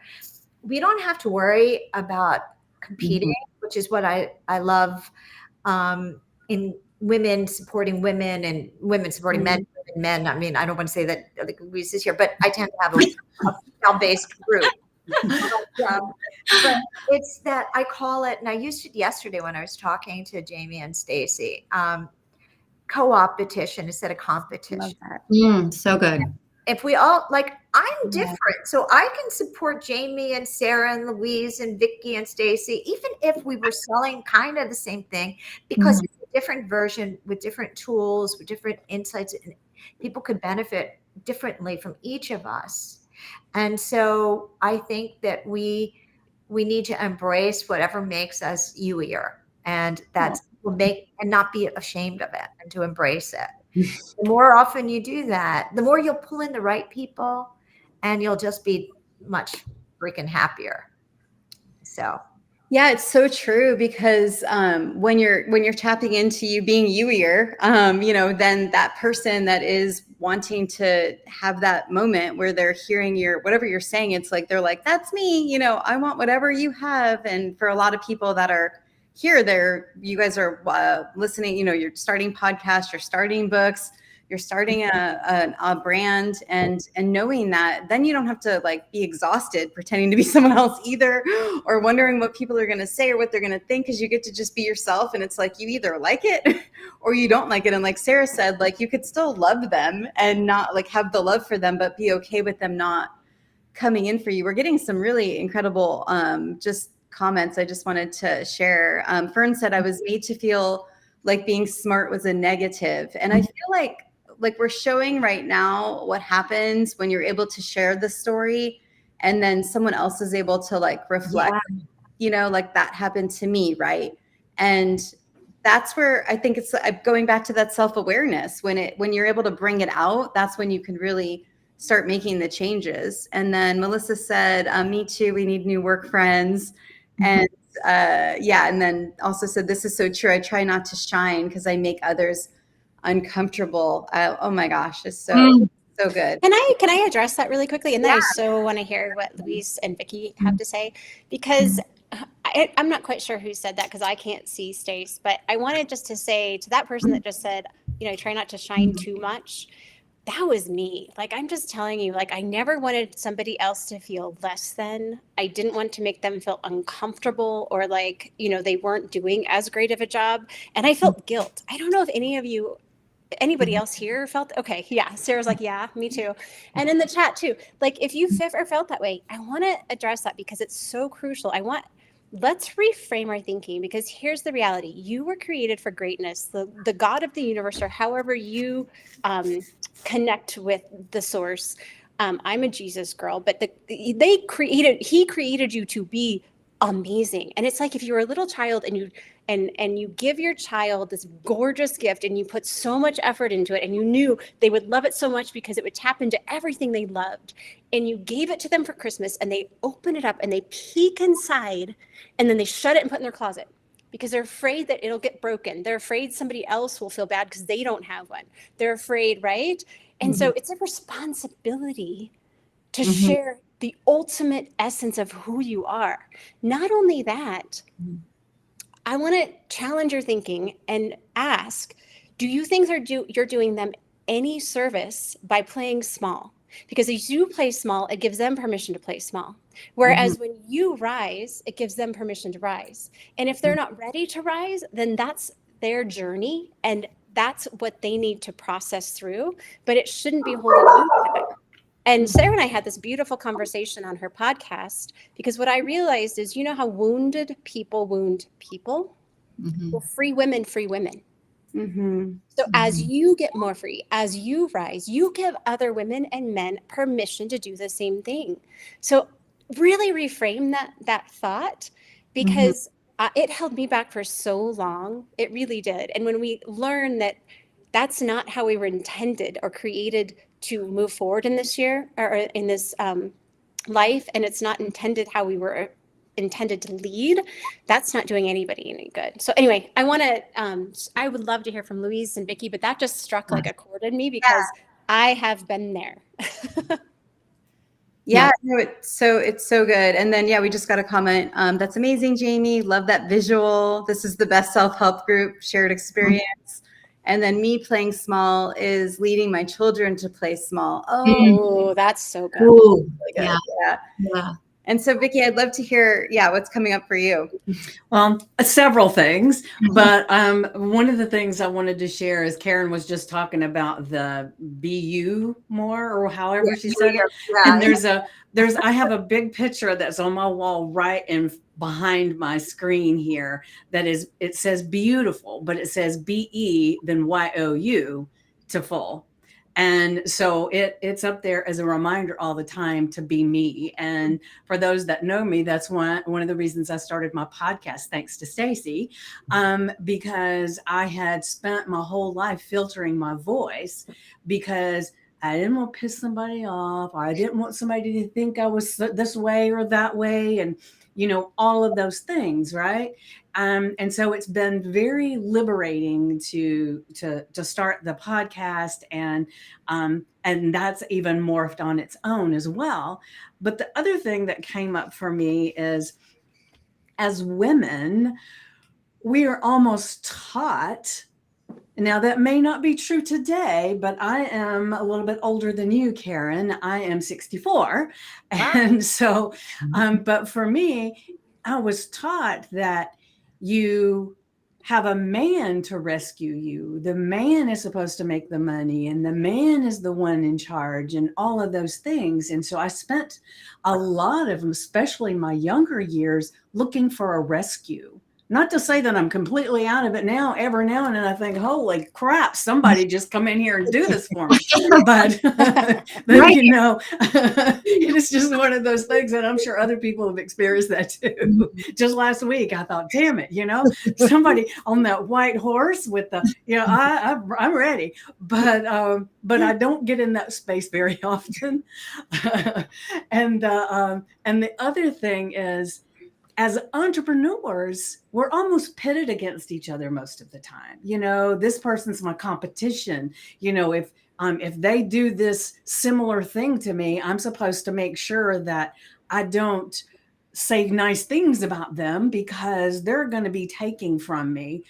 we don't have to worry about competing, which is what I love in women supporting women and women supporting men. Men. I don't want to say that we is here, but I tend to have a female-based group. But it's that I call it, and I used it yesterday when I was talking to Jamie and Stacy, co-opetition instead of competition. So good. If we all I'm different, so I can support Jamie and Sarah and Louise and Vicky and Stacy, even if we were selling kind of the same thing, because it's a different version with different tools, with different insights, and people could benefit differently from each of us. And so I think that we need to embrace whatever makes us you-ier, and will make, and not be ashamed of it, and to embrace it. The more often you do that, the more you'll pull in the right people, and you'll just be much freaking happier. So. Yeah, it's so true, because when you're tapping into you being you-ier, then that person that is wanting to have that moment where they're hearing whatever you're saying, it's like they're like, that's me, I want whatever you have. And for a lot of people that are here, you guys are listening, you're starting podcasts, you're starting books, you're starting a brand, and knowing that, then you don't have to be exhausted pretending to be someone else either, or wondering what people are going to say or what they're going to think, because you get to just be yourself. And it's you either like it or you don't like it. And like Sarah said, you could still love them and not have the love for them, but be okay with them not coming in for you. We're getting some really incredible just comments I just wanted to share. Fern said, I was made to feel like being smart was a negative. And I feel like we're showing right now what happens when you're able to share the story, and then someone else is able to reflect like that happened to me, right? And that's where I think it's going back to that self-awareness. When you're able to bring it out, that's when you can really start making the changes. And then Melissa said, me too, we need new work friends. And and then also said, this is so true. I try not to shine because I make others uncomfortable. Oh my gosh, it's so good. Can I address that really quickly? And then I so want to hear what Louise and Vicky have to say, because I'm not quite sure who said that because I can't see Stace, but I wanted just to say to that person that just said, try not to shine too much. That was me. Like, I'm just telling you, like, I never wanted somebody else to feel less than. I didn't want to make them feel uncomfortable or like, they weren't doing as great of a job. And I felt guilt. I don't know if anybody else here felt, okay, yeah, Sarah's like, yeah, me too. And in the chat too, like, if you've ever felt that way, I want to address that because it's so crucial. Let's reframe our thinking, because here's the reality. You were created for greatness. The God of the universe, or however you connect with the source. I'm a Jesus girl, but he created you to be amazing. And it's like if you were a little child and you give your child this gorgeous gift and you put so much effort into it and you knew they would love it so much because it would tap into everything they loved, and you gave it to them for Christmas and they open it up and they peek inside and then they shut it and put it in their closet because they're afraid that it'll get broken. They're afraid somebody else will feel bad because they don't have one. They're afraid, right? And so it's a responsibility to share the ultimate essence of who you are. Not only that, I want to challenge your thinking and ask, do you think you're doing them any service by playing small? Because as you play small, it gives them permission to play small. Whereas when you rise, it gives them permission to rise. And if they're not ready to rise, then that's their journey and that's what they need to process through. But it shouldn't be holding you back. And Sarah and I had this beautiful conversation on her podcast, because what I realized is, how wounded people wound people? Well, free women free women. So as you get more free, as you rise, you give other women and men permission to do the same thing. So really reframe that thought, because it held me back for so long. It really did. And when we learn that that's not how we were intended or created to move forward in this year or in this life, and it's not intended how we were intended to lead, that's not doing anybody any good. So anyway, I would love to hear from Louise and Vicky, but that just struck like a chord in me because I have been there. No, it's so good. And then, we just got a comment. That's amazing, Jamie. Love that visual. This is the best self-help group, shared experience. And then me playing small is leading my children to play small. Oh, that's so good. Ooh, Yeah. And so, Vicky, I'd love to hear, what's coming up for you? Well, several things, but one of the things I wanted to share is Karen was just talking about the BU more, or however she said it. And I have a big picture that's on my wall right in behind my screen here. It says beautiful, but it says BE then YOU to full. And so it's up there as a reminder all the time to be me. And for those that know me, that's one of the reasons I started my podcast, thanks to Stacy, because I had spent my whole life filtering my voice because I didn't want to piss somebody off, or I didn't want somebody to think I was this way or that way. And, all of those things. Right. And so it's been very liberating to start the podcast, and that's even morphed on its own as well. But the other thing that came up for me is, as women, we are almost taught. Now, that may not be true today, but I am a little bit older than you, Karen. I am 64. And so, but for me, I was taught that you have a man to rescue you. The man is supposed to make the money, and the man is the one in charge, and all of those things. And so I spent a lot of them, especially my younger years, looking for a rescue. Not to say that I'm completely out of it now. Every now and then I think, holy crap, somebody just come in here and do this for me. But, Right. you know, it is just one of those things that I'm sure other people have experienced that too. Just last week, I thought, damn it, you know, somebody on that white horse with the, you know, I'm ready. But I don't get in that space very often. And the other thing is, as entrepreneurs, we're almost pitted against each other most of the time. You know, this person's my competition. You know, if they do this similar thing to me, I'm supposed to make sure that I don't say nice things about them because they're going to be taking from me.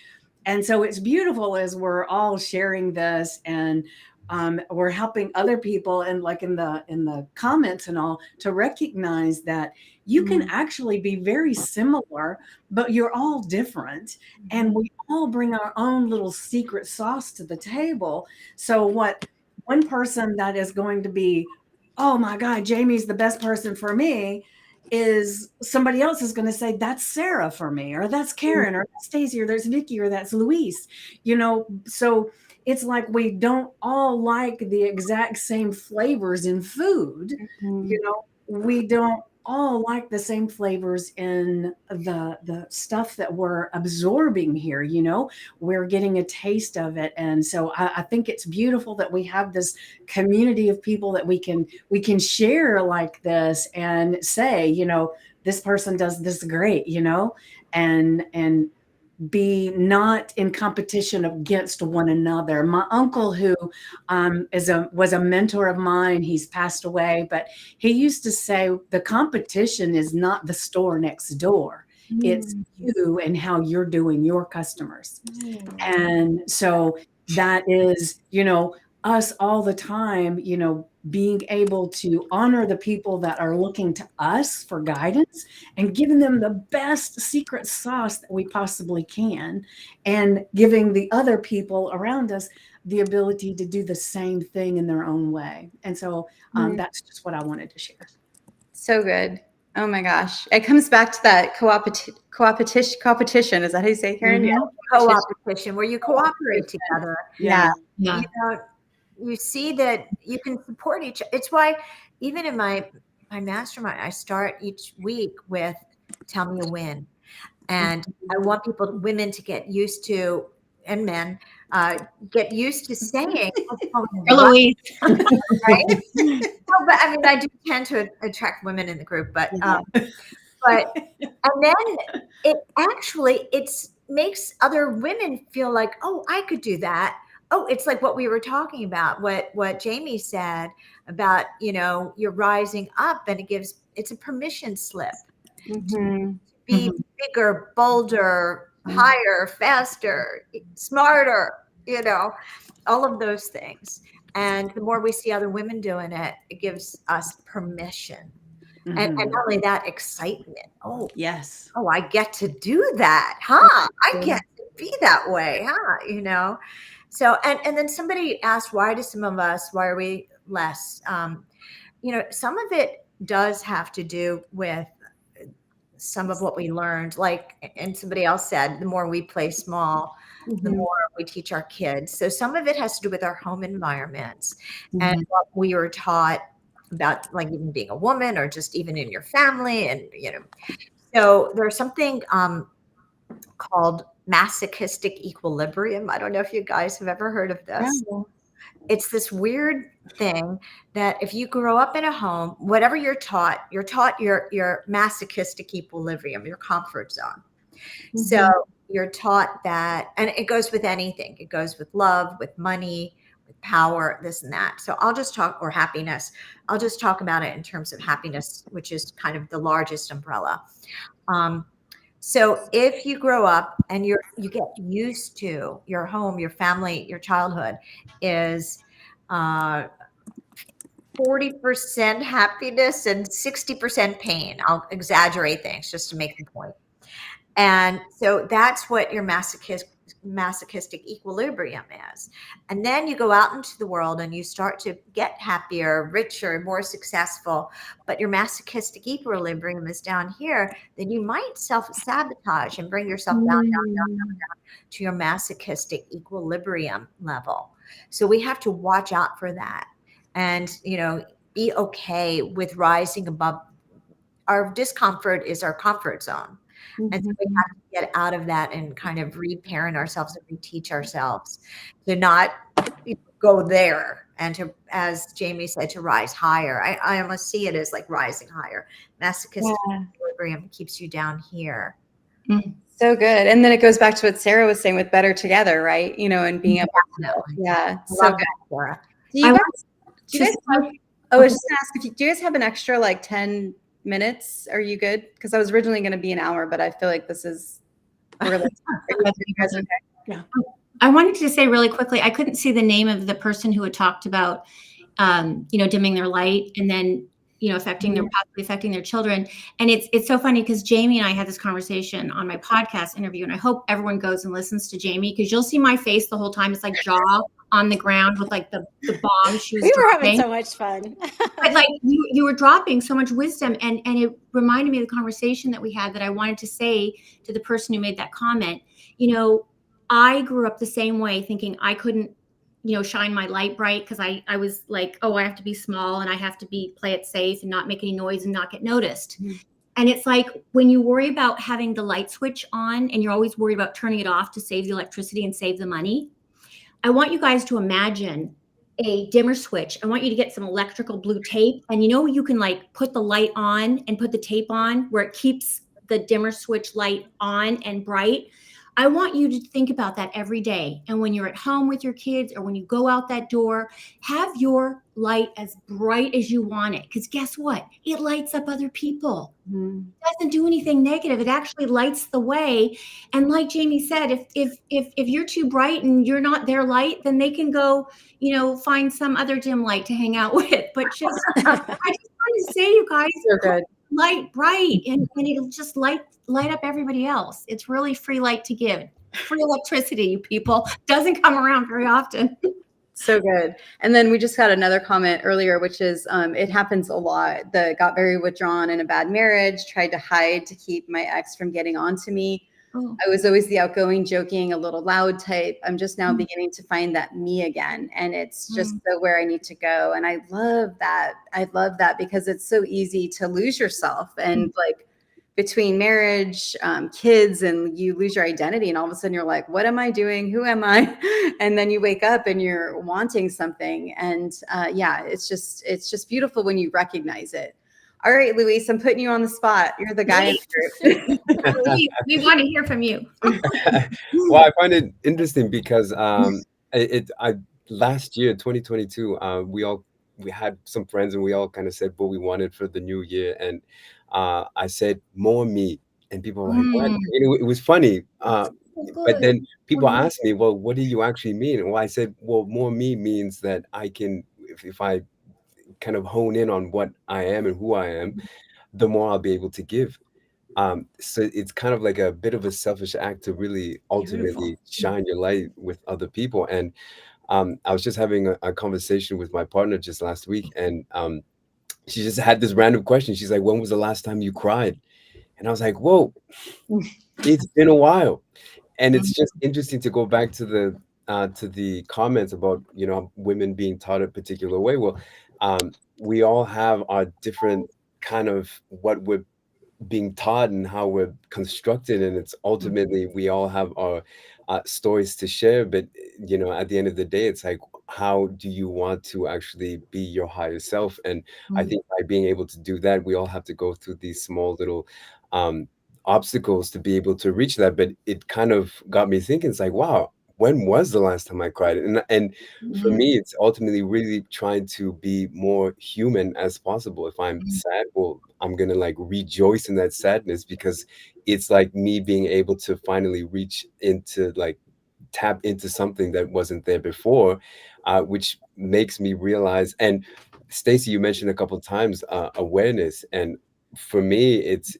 And so it's beautiful as we're all sharing this, and we're helping other people, and like in the comments and all, to recognize that you can actually be very similar, but you're all different, and we all bring our own little secret sauce to the table. So what one person that is going to be, oh my God, Jamie's the best person for me, is somebody else is going to say, that's Sarah for me, or that's Karen, or that's Stacy, or there's Vicky, or that's Luis, you know. So it's like we don't all like the exact same flavors in food. You know, we don't all like the same flavors in the stuff that we're absorbing here. You know, we're getting a taste of it. And so I think it's beautiful that we have this community of people that we can share like this and say, you know, this person does this great, you know, and be not in competition against one another. My uncle, who was a mentor of mine, he's passed away, but he used to say, the competition is not the store next door. It's you and how you're doing your customers. And so that is, you know, us all the time, you know, being able to honor the people that are looking to us for guidance and giving them the best secret sauce that we possibly can, and giving the other people around us the ability to do the same thing in their own way. And so that's just what I wanted to share. So good. Oh my gosh. It comes back to that competition. Is that how you say it, Karen? Mhm. Yeah. Co-opetition, where you cooperate together. Yeah. Yeah. You know, you see that you can support each. It's why even in my mastermind, I start each week with "Tell me a win," and I want women to get used to, and men get used to saying, Louise. right? No, but I mean, I do tend to attract women in the group, but and then it makes other women feel like, oh, I could do that. Oh, it's like what we were talking about, what Jamie said about, you know, you're rising up, and it's a permission slip to be bigger, bolder, higher, faster, smarter, you know, all of those things. And the more we see other women doing it, it gives us permission. And not only that, excitement. Oh, Yes. Oh, I get to do that, huh? I get to be that way, huh? You know? So, and then somebody asked, why are we less? You know, some of it does have to do with some of what we learned, like, and somebody else said, the more we play small, the more we teach our kids. So some of it has to do with our home environments and what we were taught about, like even being a woman or just even in your family. And, you know, so there's something called masochistic equilibrium. I don't know if you guys have ever heard of this. It's this weird thing that if you grow up in a home, whatever you're taught your masochistic equilibrium, your comfort zone. So you're taught that, and it goes with anything. It goes with love, with money, with power, this and that. So I'll just talk, or happiness. I'll just talk about it in terms of happiness, which is kind of the largest umbrella. So if you grow up and you get used to your home, your family, your childhood is 40% happiness and 60% pain. I'll exaggerate things just to make the point. And so that's what your masochistic masochistic equilibrium is. And then you go out into the world and you start to get happier, richer, more successful, but your masochistic equilibrium is down here, then you might self-sabotage and bring yourself down to your masochistic equilibrium level. So we have to watch out for that and, be okay with rising above. Our discomfort is our comfort zone. And so we have to get out of that and kind of reparent ourselves and reteach ourselves to not go there and to, as Jamie said, to rise higher. I almost see it as like rising higher. Masochistic equilibrium keeps you down here. So good. And then it goes back to what Sarah was saying with better together, right? And being able to, so good. Sarah. Do you guys have, I was just gonna ask do you guys have an extra like 10 minutes? Are you good? Because I was originally going to be an hour, but I feel like this is really, you guys okay? Yeah. I wanted to say really quickly, I couldn't see the name of the person who had talked about, dimming their light and then, possibly affecting their children. And it's so funny because Jamie and I had this conversation on my podcast interview, and I hope everyone goes and listens to Jamie because you'll see my face the whole time. It's like jaw on the ground with like the bomb she was We were dropping. having so much fun. But like you were dropping so much wisdom, and it reminded me of the conversation that we had that I wanted to say to the person who made that comment. I grew up the same way, thinking I couldn't, shine my light bright because I was like, oh, I have to be small and I have to play it safe and not make any noise and not get noticed. And it's like when you worry about having the light switch on and you're always worried about turning it off to save the electricity and save the money. I want you guys to imagine a dimmer switch. I want you to get some electrical blue tape, and you can like put the light on and put the tape on where it keeps the dimmer switch light on and bright. I want you to think about that every day. And when you're at home with your kids or when you go out that door, have your light as bright as you want it. Because guess what? It lights up other people. It doesn't do anything negative. It actually lights the way. And like Jamie said, if you're too bright and you're not their light, then they can go, find some other dim light to hang out with. But I just want to say, you guys, light bright and it'll just light up everybody else. It's really free light to give. Free electricity, you people. Doesn't come around very often. So good. And then we just got another comment earlier, which is it happens a lot. Got very withdrawn in a bad marriage, tried to hide to keep my ex from getting onto me. I was always the outgoing, joking, a little loud type. I'm just now beginning to find that me again. And it's just where I need to go. And I love that. I love that because it's so easy to lose yourself. And like between marriage, kids, and you lose your identity. And all of a sudden you're like, what am I doing? Who am I? And then you wake up and you're wanting something. And it's just beautiful when you recognize it. All right, Luis, I'm putting you on the spot. You're the guy in the group. We want to hear from you. Well, I find it interesting because last year, 2022, we had some friends and we all kind of said what we wanted for the new year. And I said, more me. And people were like, what? It was funny. But then people asked me, well, what do you actually mean? Well, I said, well, more me means that I can, if I kind of hone in on what I am and who I am, the more I'll be able to give. So it's kind of like a bit of a selfish act to really ultimately shine your light with other people. And I was just having a conversation with my partner just last week, and she just had this random question. She's like, when was the last time you cried? And I was like, whoa, it's been a while. And it's just interesting to go back to the comments about, women being taught a particular way. Well, we all have our different kind of what we're being taught and how we're constructed, and it's ultimately we all have our stories to share. But at the end of the day, it's like, how do you want to actually be your higher self? And I think by being able to do that, we all have to go through these small little obstacles to be able to reach that. But it kind of got me thinking, it's like, wow, when was the last time I cried? And for me, it's ultimately really trying to be more human as possible. If I'm sad, well, I'm going to like rejoice in that sadness, because it's like me being able to finally reach into, like, tap into something that wasn't there before, which makes me realize. And Stacey, you mentioned a couple of times awareness. And for me, it's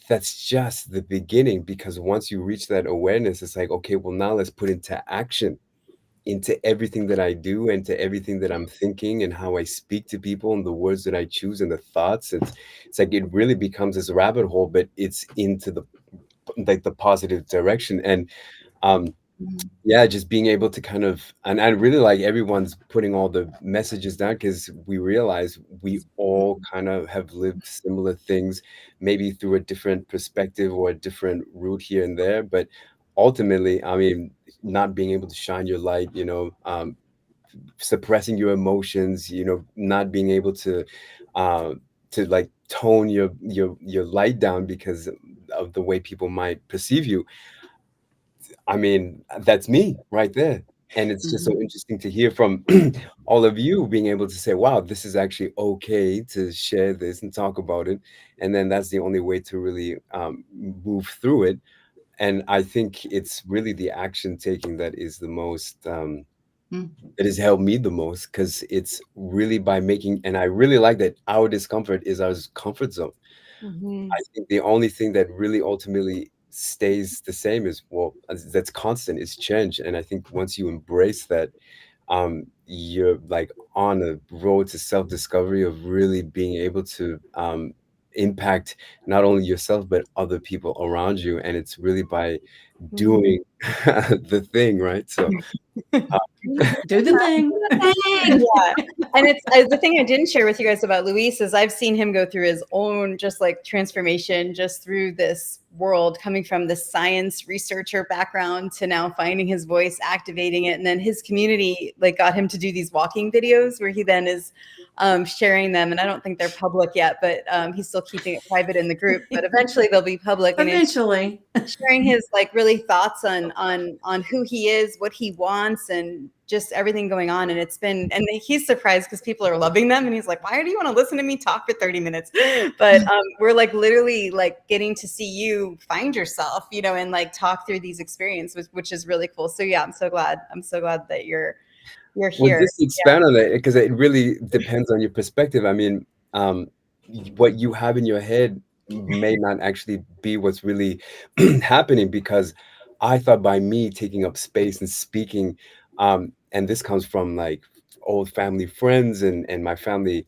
that's just the beginning, because once you reach that awareness, it's like, okay, well, now let's put into action into everything that I do and to everything that I'm thinking and how I speak to people and the words that I choose and the thoughts. It's like it really becomes this rabbit hole, but it's into the like the positive direction. And um Mhm. yeah, just being able to kind of, and I really like everyone's putting all the messages down, because we realize we all kind of have lived similar things, maybe through a different perspective or a different route here and there. But ultimately, I mean, not being able to shine your light, suppressing your emotions, not being able uh, to like tone your light down because of the way people might perceive you. I mean, that's me right there. And it's just so Mhm. interesting to hear from all of you being able to say, wow, this is actually okay to share this and talk about it. And then that's the only way to really move through it. And I think it's really the action taking that is the most, Mm. that has helped me the most, because it's really by making, and I really like that our discomfort is our comfort zone. Mhm. I think the only thing that really ultimately stays the same is, well, that's constant, is change. And I think once you embrace that, you're like on a road to self-discovery of really being able to impact not only yourself but other people around you. And it's really by Mhm. doing the thing, right? So Do the thing. Dang. Yeah. And it's the thing I didn't share with you guys about Luis is I've seen him go through his own just like transformation just through this world, coming from the science researcher background to now finding his voice, activating it. And then his community like got him to do these walking videos where he then is sharing them. And I don't think they're public yet, but he's still keeping it private in the group. But eventually they'll be public. And it's Eventually. sharing his like really thoughts on who he is, what he wants, and just everything going on. And it's been, and he's surprised because people are loving them, and he's like, why do you want to listen to me talk for 30 minutes? But we're like literally like getting to see you find yourself, and like talk through these experiences, which is really cool. So yeah, I'm so glad that you're well, here. just to expand on it, because it really depends on your perspective. I mean, what you have in your head may not actually be what's really happening, because I thought by me taking up space and speaking, and this comes from like old family friends and my family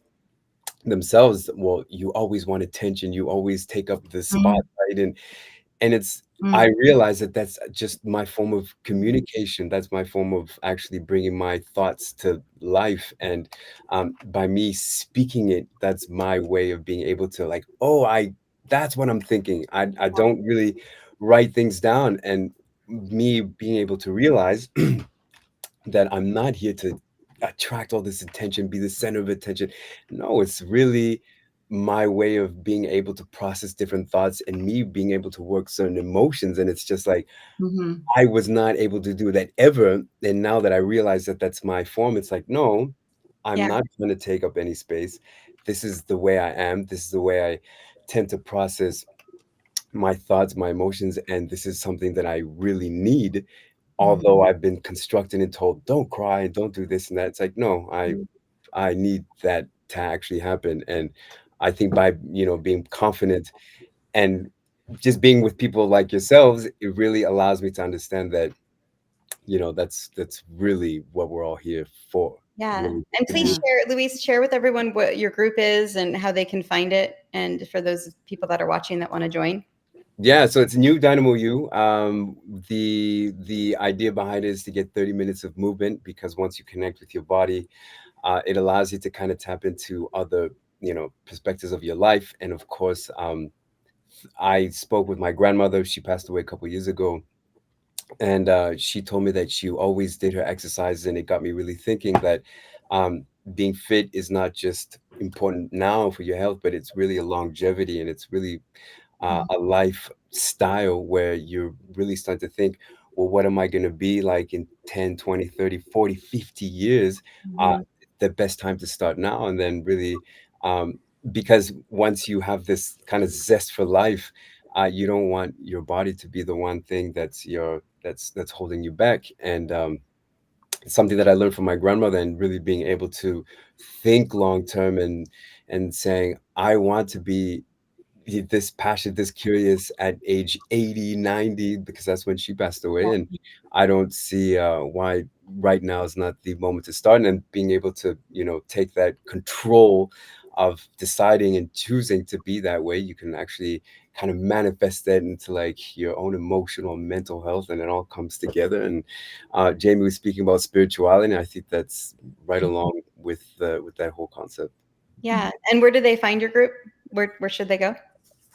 themselves. Well, you always want attention, you always take up the Mm, spotlight, and it's, I mm, realize that that's just my form of communication. That's my form of actually bringing my thoughts to life. And by me speaking it, that's my way of being able to like, oh, that's what I'm thinking. I don't really write things down. And me being able to realize that I'm not here to attract all this attention, be the center of attention. No, it's really my way of being able to process different thoughts and me being able to work certain emotions. And it's just like, mhm. I was not able to do that ever. And now that I realize that that's my form, it's like, no, I'm Yeah. not going to take up any space. This is the way I am. This is the way I tend to process my thoughts, my emotions. And this is something that I really need, although I've been constructed and told, "Don't cry, don't do this and that." It's like, no, I need that to actually happen. And I think by, being confident and just being with people like yourselves, it really allows me to understand that, that's really what we're all here for. Yeah. Really And to please do. Yeah. share, Luis, share with everyone what your group is and how they can find it. And for those people that are watching that want to join. Yeah, so it's new Dynamo U. The idea behind it is to get 30 minutes of movement, because once you connect with your body, it allows you to kind of tap into other, perspectives of your life. And of course, I spoke with my grandmother. She passed away a couple years ago, and she told me that she always did her exercises, and it got me really thinking that being fit is not just important now for your health, but it's really a longevity, and it's really a lifestyle where you're really starting to think, well, what am I going to be like in 10, 20, 30, 40, 50 years? Uh, Mhm. the best time to start now. And then really, because once you have this kind of zest for life, you don't want your body to be the one thing that's holding you back. And it's something that I learned from my grandmother, and really being able to think long term and saying, I want to be this passionate, this curious at age 80, 90, because that's when she passed away. And I don't see why right now is not the moment to start. And being able to, take that control of deciding and choosing to be that way, you can actually kind of manifest that into like your own emotional and mental health, and it all comes together. And Jamie was speaking about spirituality, and I think that's right along with that whole concept. Yeah. And where do they find your group? Where should they go?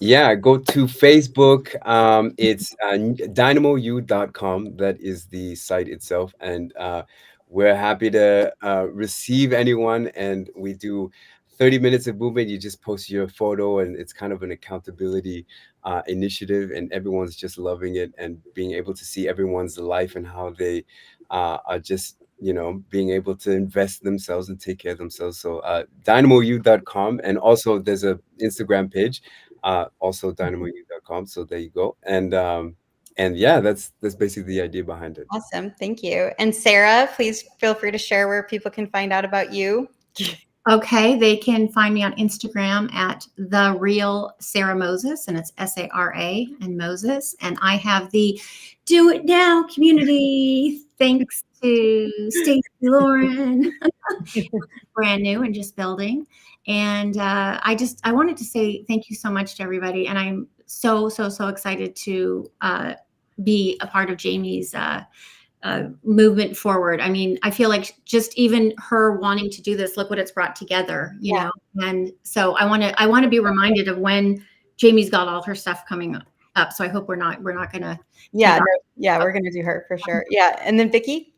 Yeah, go to Facebook. It's dynamou.com. That is the site itself. And we're happy to receive anyone. And we do 30 minutes of movement. You just post your photo, and it's kind of an accountability initiative. And everyone's just loving it and being able to see everyone's life and how they are just, being able to invest themselves and take care of themselves. So dynamou.com. And also there's a Instagram page, also dynamou.com. So there you go. And yeah, that's basically the idea behind it. Awesome. Thank you. And Sarah, please feel free to share where people can find out about you. Okay, they can find me on Instagram at The Real Sarah Moses, and it's SARA and Moses. And I have the Do It Now community, thanks to Stacey Lauren. Brand new and just building. And I wanted to say thank you so much to everybody. And I'm so excited to be a part of Jamie's movement forward. I mean, I feel like just even her wanting to do this, look what it's brought together, you know? And so I want to be reminded of when Jamie's got all her stuff coming up. So I hope we're not going to. Yeah. We're going to do her for sure. Yeah. And then Vicki.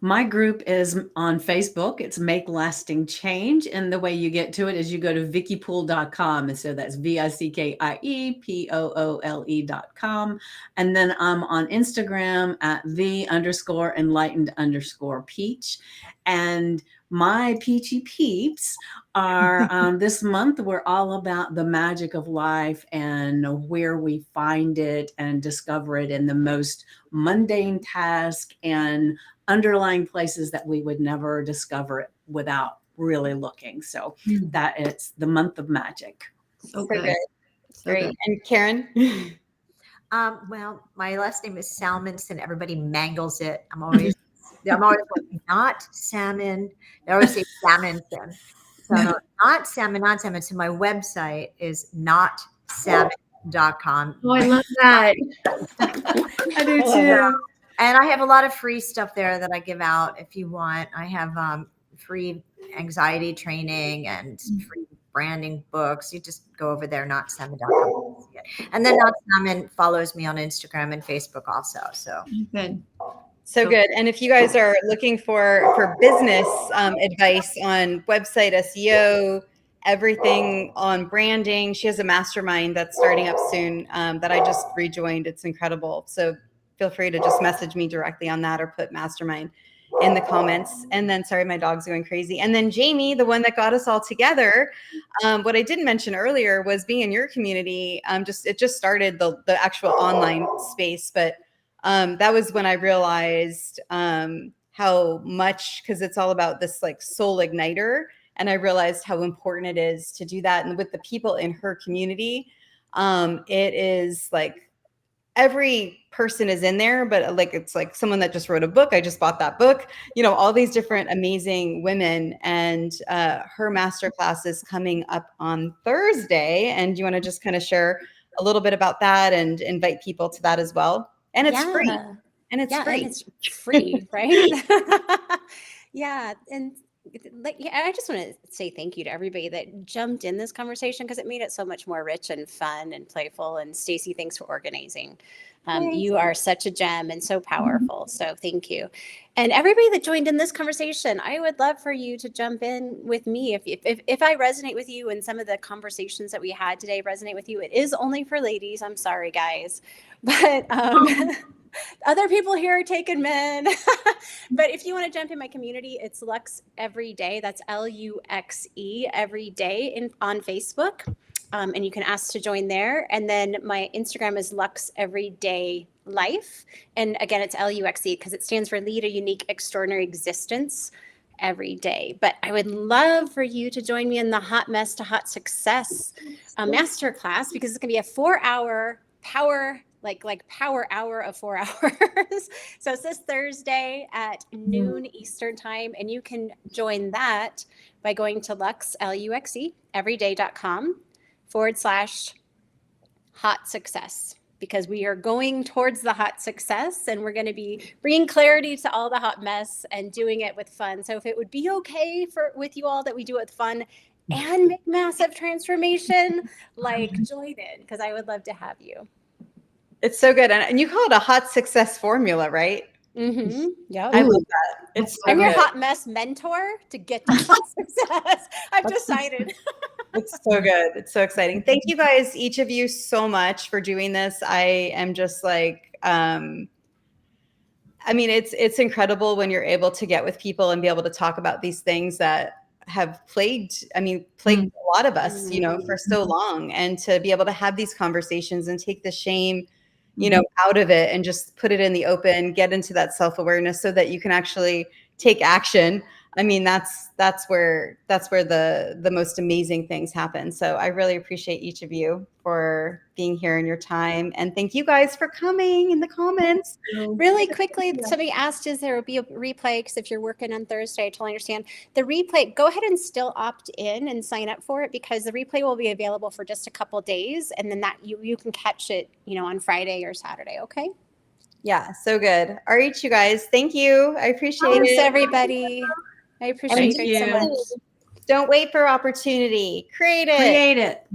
My group is on Facebook. It's Make Lasting Change. And the way you get to it is you go to vickypoole.com. And so that's VICKIEPOOLE.com. And then I'm on Instagram at the_enlightened_peach. And my peachy peeps are this month, we're all about the magic of life and where we find it and discover it in the most mundane task and underlying places that we would never discover it without really looking. So that it's the month of magic. So good. Great. Good. And Karen? Well, my last name is Salmonson. Everybody mangles it. I'm always like, not salmon. They always say salmonson. So not salmon. So my website is notsalmon.com. Oh, I love that. I do too. And I have a lot of free stuff there that I give out if you want. I have free anxiety training and free branding books. You just go over there, notsalmon.com. And then Not Salmon follows me on Instagram and Facebook also. So good. So good. And if you guys are looking for business advice on website SEO, everything on branding, she has a mastermind that's starting up soon that I just rejoined. It's incredible. So feel free to just message me directly on that or put mastermind in the comments. And then, sorry, my dog's going crazy. And then Jamie, the one that got us all together, what I didn't mention earlier was being in your community. It just started the actual online space, but that was when I realized how much, because it's all about this like soul igniter. And I realized how important it is to do that. And with the people in her community, it is like every person is in there, but like it's like someone that just wrote a book. I just bought that book, all these different amazing women. And her masterclass is coming up on Thursday. And do you want to just kind of share a little bit about that and invite people to that as well? And it's free. And it's free. And it's free, right? Yeah. And I just want to say thank you to everybody that jumped in this conversation because it made it so much more rich and fun and playful. And Stacey, thanks for organizing. You are such a gem and so powerful. So thank you. And everybody that joined in this conversation, I would love for you to jump in with me. If I resonate with you and some of the conversations that we had today resonate with you, it is only for ladies. I'm sorry, guys. But other people here are taking men. But if you want to jump in my community, it's Lux Every Day. That's LUXE Every Day on Facebook. And you can ask to join there. And then my Instagram is Lux Everyday Life. And again, it's LUXE because it stands for Lead a Unique Extraordinary Existence. every day. But I would love for you to join me in the Hot Mess to Hot Success masterclass, because it's going to be a 4-hour power hour of 4 hours. So it's this Thursday at noon Eastern time. And you can join that by going to luxeveryday.com/hot success, because we are going towards the hot success, and we're going to be bringing clarity to all the hot mess and doing it with fun. So if it would be okay with you all that we do it with fun and make massive transformation, join in, because I would love to have you. It's so good. And you call it a hot success formula, right? Mm-hmm. Yeah. I love that. It's so I'm your good. hot mess mentor to get to hot success. I've decided. It's so good. It's so exciting. Thank you guys, each of you, so much for doing this. I am just it's incredible when you're able to get with people and be able to talk about these things that have plagued a lot of us, for so long, and to be able to have these conversations and take the shame, out of it and just put it in the open, get into that self-awareness so that you can actually take action. I mean, that's where the most amazing things happen. So I really appreciate each of you for being here and your time. And thank you guys for coming in the comments. Really quickly, somebody asked, is there will be a replay? Because if you're working on Thursday, I totally understand. The replay, go ahead and still opt in and sign up for it, because the replay will be available for just a couple days. And then that you can catch it, on Friday or Saturday. Okay. Yeah. So good. All right, you guys. Thank you. I appreciate Thanks, it. everybody. I appreciate you so much. Don't wait for opportunity. Create it. Create it.